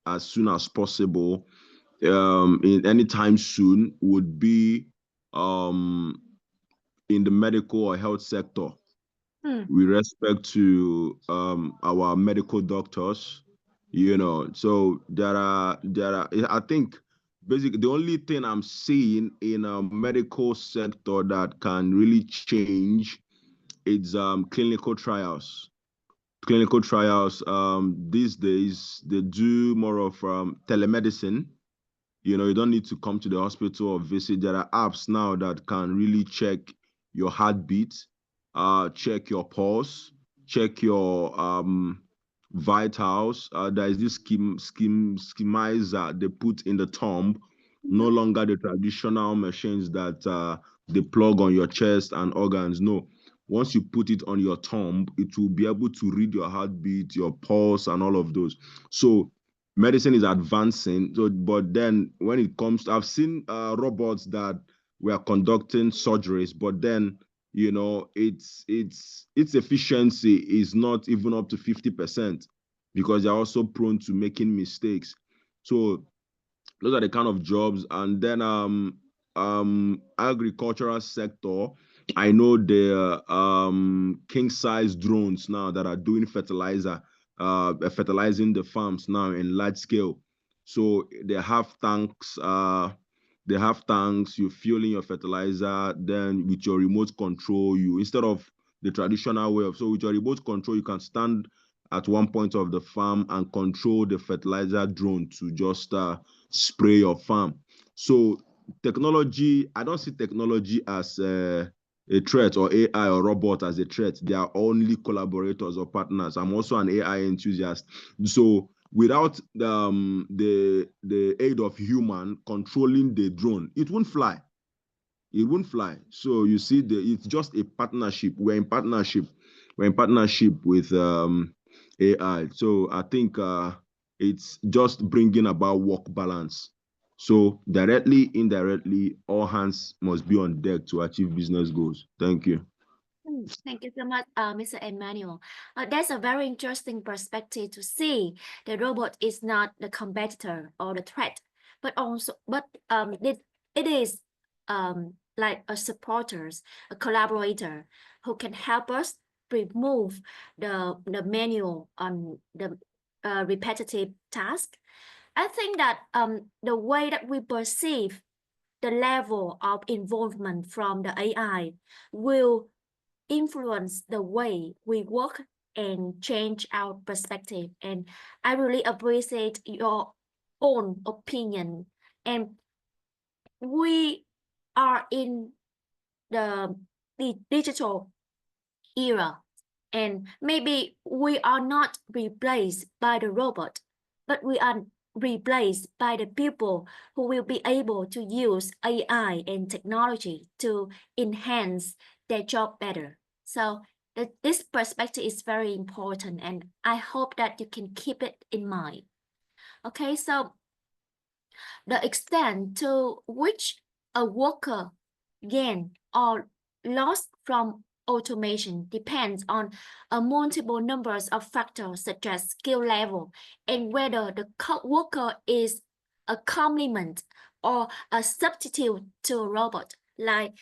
as soon as possible in any time soon would be in the medical or health sector. With respect to our medical doctors, you know, so there are I think basically the only thing I'm seeing in a medical sector that can really change is clinical trials. Clinical trials these days, they do more of telemedicine. You know, you don't need to come to the hospital or visit. There are apps now that can really check your heartbeat, check your pulse, check your vitals. There is this schemizer they put in the thumb, no longer the traditional machines that they plug on your chest and organs. No, once you put it on your thumb, it will be able to read your heartbeat, your pulse, and all of those. So medicine is advancing. So, but then when it comes to, I've seen robots that were conducting surgeries, but then, you know, its efficiency is not even up to 50% because they're also prone to making mistakes. So those are the kind of jobs. And then agricultural sector, I know the king size drones now that are doing fertilizing the farms now in large scale. So they have tanks, you fueling your fertilizer, then with your remote control, you, instead of the traditional way of, so with your remote control, you can stand at one point of the farm and control the fertilizer drone to just spray your farm. So technology, I don't see technology as a threat, or AI or robot as a threat. They are only collaborators or partners. I'm also an AI enthusiast. So without the aid of human controlling the drone, it won't fly. It won't fly. So you see, it's just a partnership. We're in partnership with AI. So I think it's just bringing about work balance. So directly, indirectly, all hands must be on deck to achieve business goals. Thank you. Thank you so much, Mr. Emmanuel. That's a very interesting perspective to see. The robot is not the competitor or the threat, but it is like a supporter, a collaborator who can help us remove the manual on the repetitive task. I think that the way that we perceive the level of involvement from the AI will influence the way we work and change our perspective. And I really appreciate your own opinion. And we are in the digital era, and maybe we are not replaced by the robot, but we are replaced by the people who will be able to use AI and technology to enhance their job better. So this perspective is very important, and I hope that you can keep it in mind. Okay, so the extent to which a worker gain or lost from automation depends on a multiple numbers of factors such as skill level and whether the worker is a complement or a substitute to a robot, like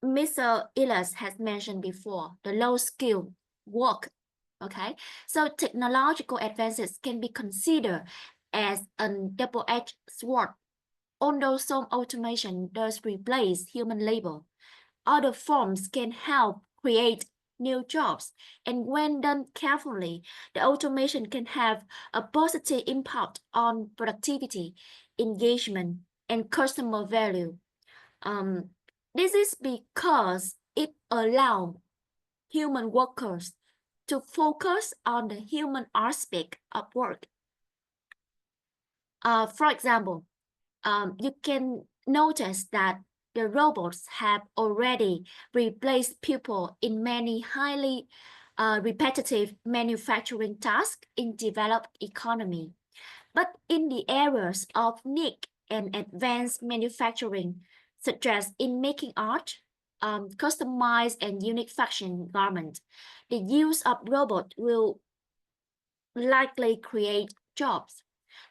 Mr. Elias has mentioned before, the low skill work. Okay, so technological advances can be considered as a double-edged sword. Although some automation does replace human labor, other forms can help create new jobs. And when done carefully, the automation can have a positive impact on productivity, engagement, and customer value. This is because it allows human workers to focus on the human aspect of work. For example, you can notice that the robots have already replaced people in many highly repetitive manufacturing tasks in developed economy. But in the areas of niche and advanced manufacturing, such as in making art, customized and unique fashion garments, the use of robots will likely create jobs.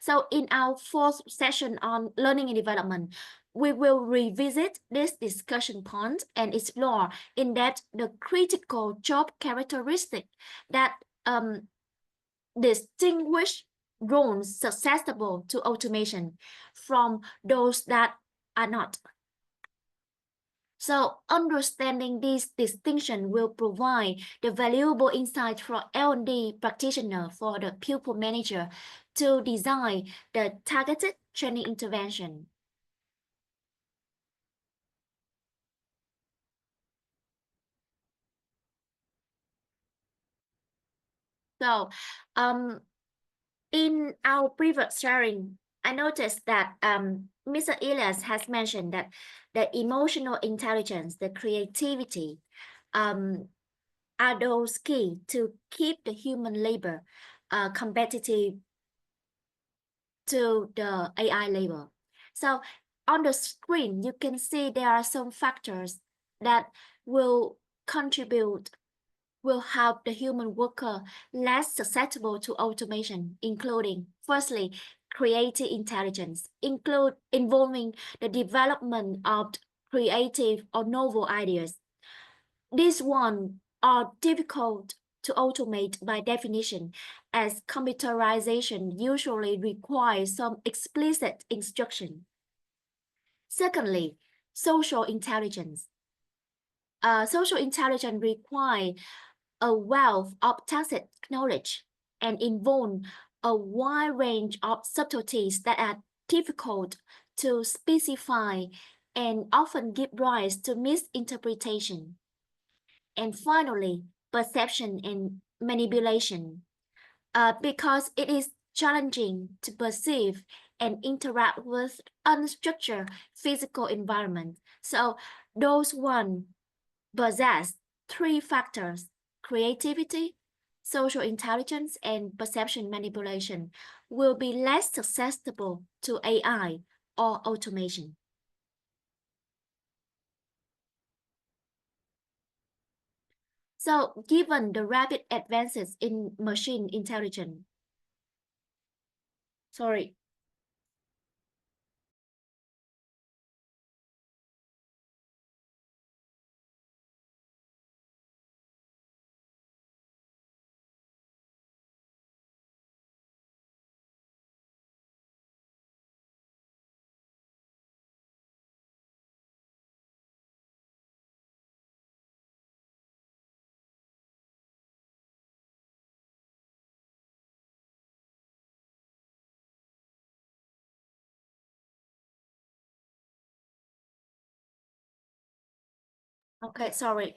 So in our fourth session on learning and development, we will revisit this discussion point and explore in depth the critical job characteristics that distinguish roles susceptible to automation from those that are not. So understanding this distinction will provide the valuable insight for L&D practitioner, for the pupil manager to design the targeted training intervention. So in our previous sharing, I noticed that Mr. Elias has mentioned that the emotional intelligence, the creativity, are those key to keep the human labor competitive to the AI labor. So on the screen, you can see there are some factors that will contribute, will help the human worker less susceptible to automation, including, firstly, creative intelligence, involving the development of creative or novel ideas. These ones are difficult to automate by definition, as computerization usually requires some explicit instruction. Secondly, social intelligence. Social intelligence requires a wealth of tacit knowledge and involve a wide range of subtleties that are difficult to specify and often give rise to misinterpretation. And finally, perception and manipulation, because it is challenging to perceive and interact with unstructured physical environment. So those one possess three factors: creativity, social intelligence, and perception manipulation will be less susceptible to AI or automation. So given the rapid advances in machine intelligence, sorry. Okay, sorry.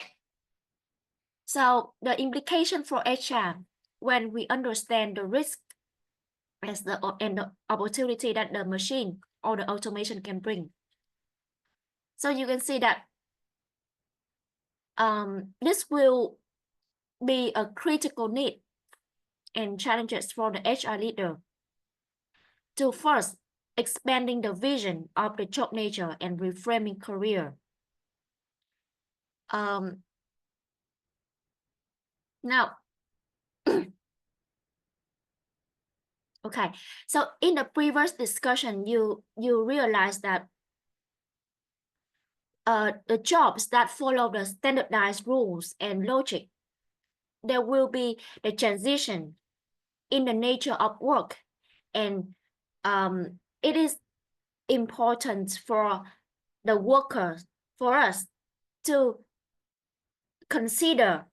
So the implication for HR, when we understand the risk as the opportunity that the machine or the automation can bring. So you can see that this will be a critical need and challenges for the HR leader to first expanding the vision of the job nature and reframing career. Now, okay, so in the previous discussion, you realize that the jobs that follow the standardized rules and logic, there will be the transition in the nature of work, and it is important for the workers, for us to consider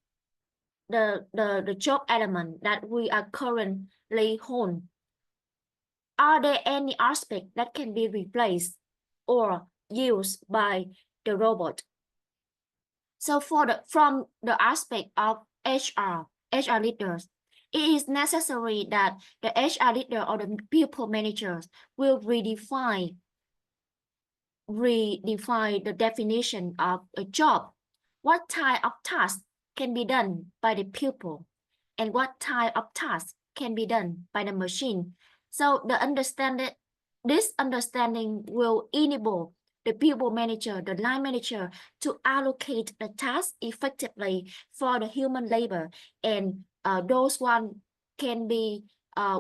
the job element that we are currently hold. Are there any aspect that can be replaced or used by the robot? So from the aspect of HR leaders, it is necessary that the HR leader or the people managers will redefine redefine the definition of a job. What type of task can be done by the people, and what type of task can be done by the machine? So this understanding will enable the people manager, the line manager, to allocate the task effectively for the human labor, and those one can be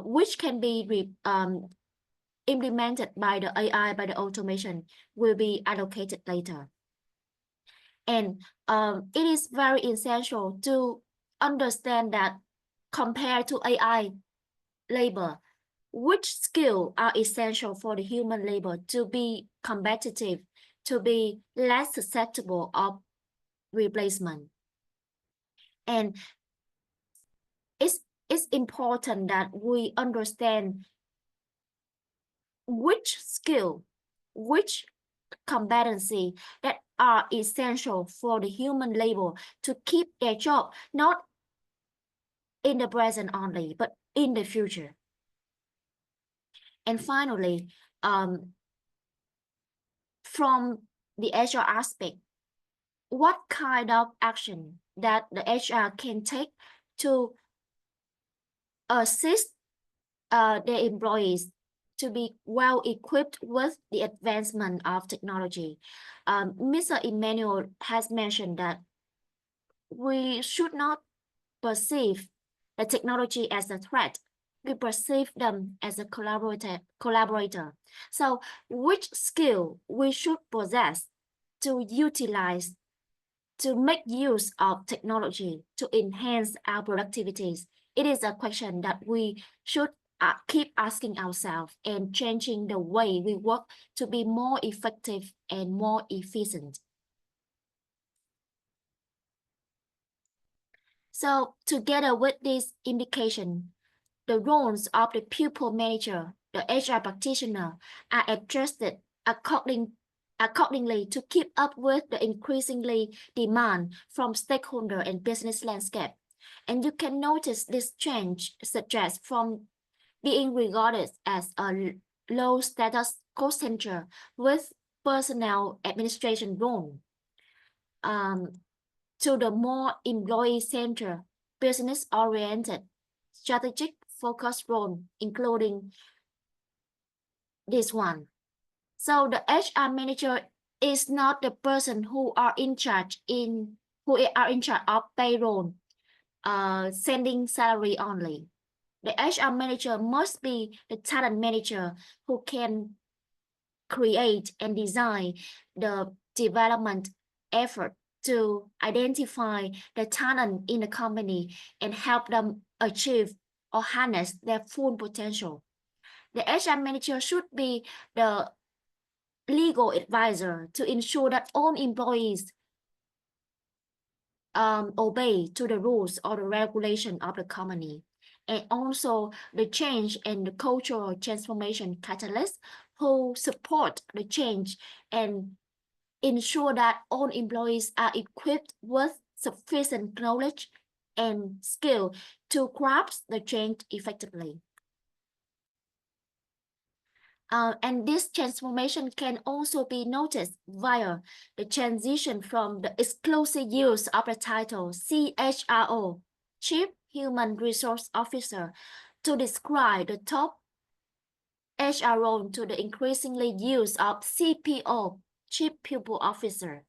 which can be implemented by the AI, by the automation, will be allocated later. And it is very essential to understand that compared to AI labor, which skills are essential for the human labor to be competitive, to be less susceptible of replacement. And it's important that we understand which skill, which competency that are essential for the human labor to keep their job, not in the present only, but in the future. And finally, from the HR aspect, what kind of action that the HR can take to assist their employees to be well equipped with the advancement of technology? Mr. Emmanuel has mentioned that we should not perceive the technology as a threat. We perceive them as a collaborator. So which skill we should possess to utilize, to make use of technology to enhance our productivities? It is a question that we should keep asking ourselves and changing the way we work to be more effective and more efficient. So together with this indication, the roles of the people manager, the HR practitioner, are adjusted accordingly to keep up with the increasingly demand from stakeholder and business landscape. And you can notice this change suggests from being regarded as a low status cost center with personnel administration role to the more employee-centered, business-oriented, strategic focus role, including this one. So the HR manager is not the person who are in charge of payroll, sending salary only. The HR manager must be the talent manager who can create and design the development effort to identify the talent in the company and help them achieve or harness their full potential. The HR manager should be the legal advisor to ensure that all employees obey to the rules or the regulation of the company, and also the change and the cultural transformation catalyst who support the change and ensure that all employees are equipped with sufficient knowledge and skill to grasp the change effectively. And this transformation can also be noticed via the transition from the exclusive use of the title CHRO, Chief Human Resource Officer, to describe the top HR role to the increasingly use of CPO, Chief People Officer.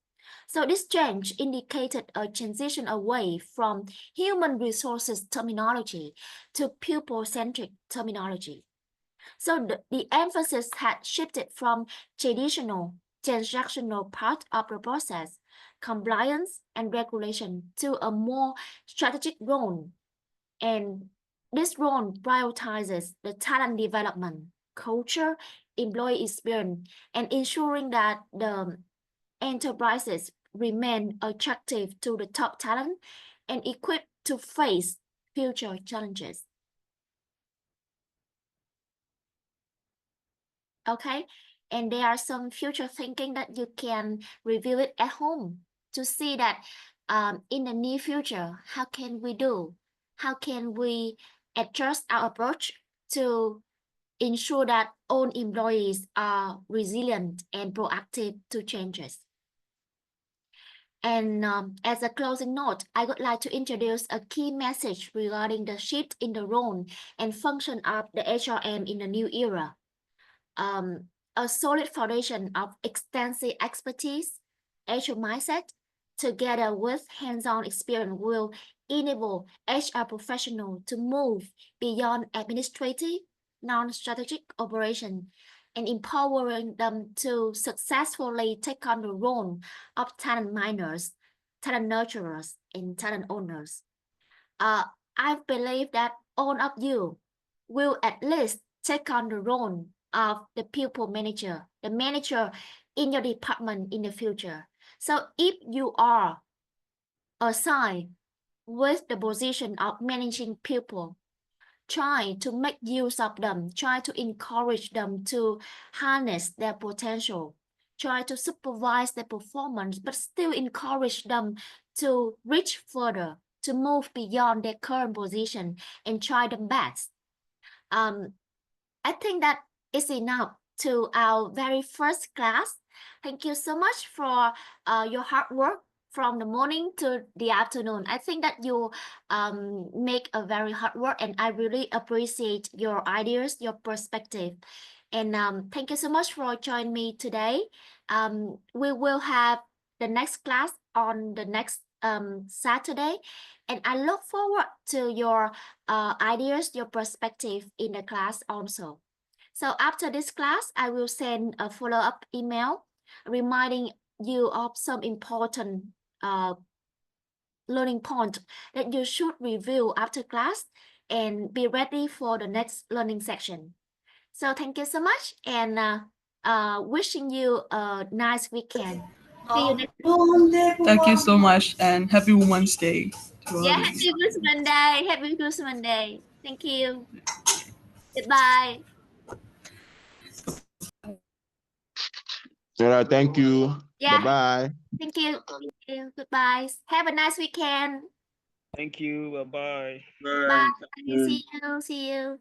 So this change indicated a transition away from human resources terminology to people-centric terminology. So the emphasis had shifted from traditional transactional part of the process, compliance and regulation, to a more strategic role. And this role prioritizes the talent development, culture, employee experience, and ensuring that the enterprises remain attractive to the top talent and equipped to face future challenges. Okay, and there are some future thinking that you can review it at home to see that in the near future, how can we adjust our approach to ensure that all employees are resilient and proactive to changes. And as a closing note, I would like to introduce a key message regarding the shift in the role and function of the HRM in the new era. A solid foundation of extensive expertise, HR mindset, together with hands-on experience will enable HR professionals to move beyond administrative, non-strategic operation and empowering them to successfully take on the role of talent miners, talent nurturers, and talent owners. I believe that all of you will at least take on the role of the people manager, the manager in your department in the future. So if you are assigned with the position of managing people, try to make use of them, try to encourage them to harness their potential, try to supervise their performance, but still encourage them to reach further, to move beyond their current position and try the best. I think that is enough to our very first class. Thank you so much for your hard work from the morning to the afternoon. I think that you make a very hard work, and I really appreciate your ideas, your perspective. And thank you so much for joining me today. We will have the next class on the next Saturday, and I look forward to your ideas, your perspective in the class also. So after this class, I will send a follow-up email reminding you of some important learning point that you should review after class and be ready for the next learning section. So thank you so much, and wishing you a nice weekend. See you next week. Thank you so much, and happy Women's Day to all Yeah, of you. happy Christmas Day. Happy Christmas Day. Thank you. Goodbye. All right, thank you. Yeah. Bye-bye. Thank you. Thank you. Goodbye. Have a nice weekend. Thank you. Bye-bye. Bye. See you. See you.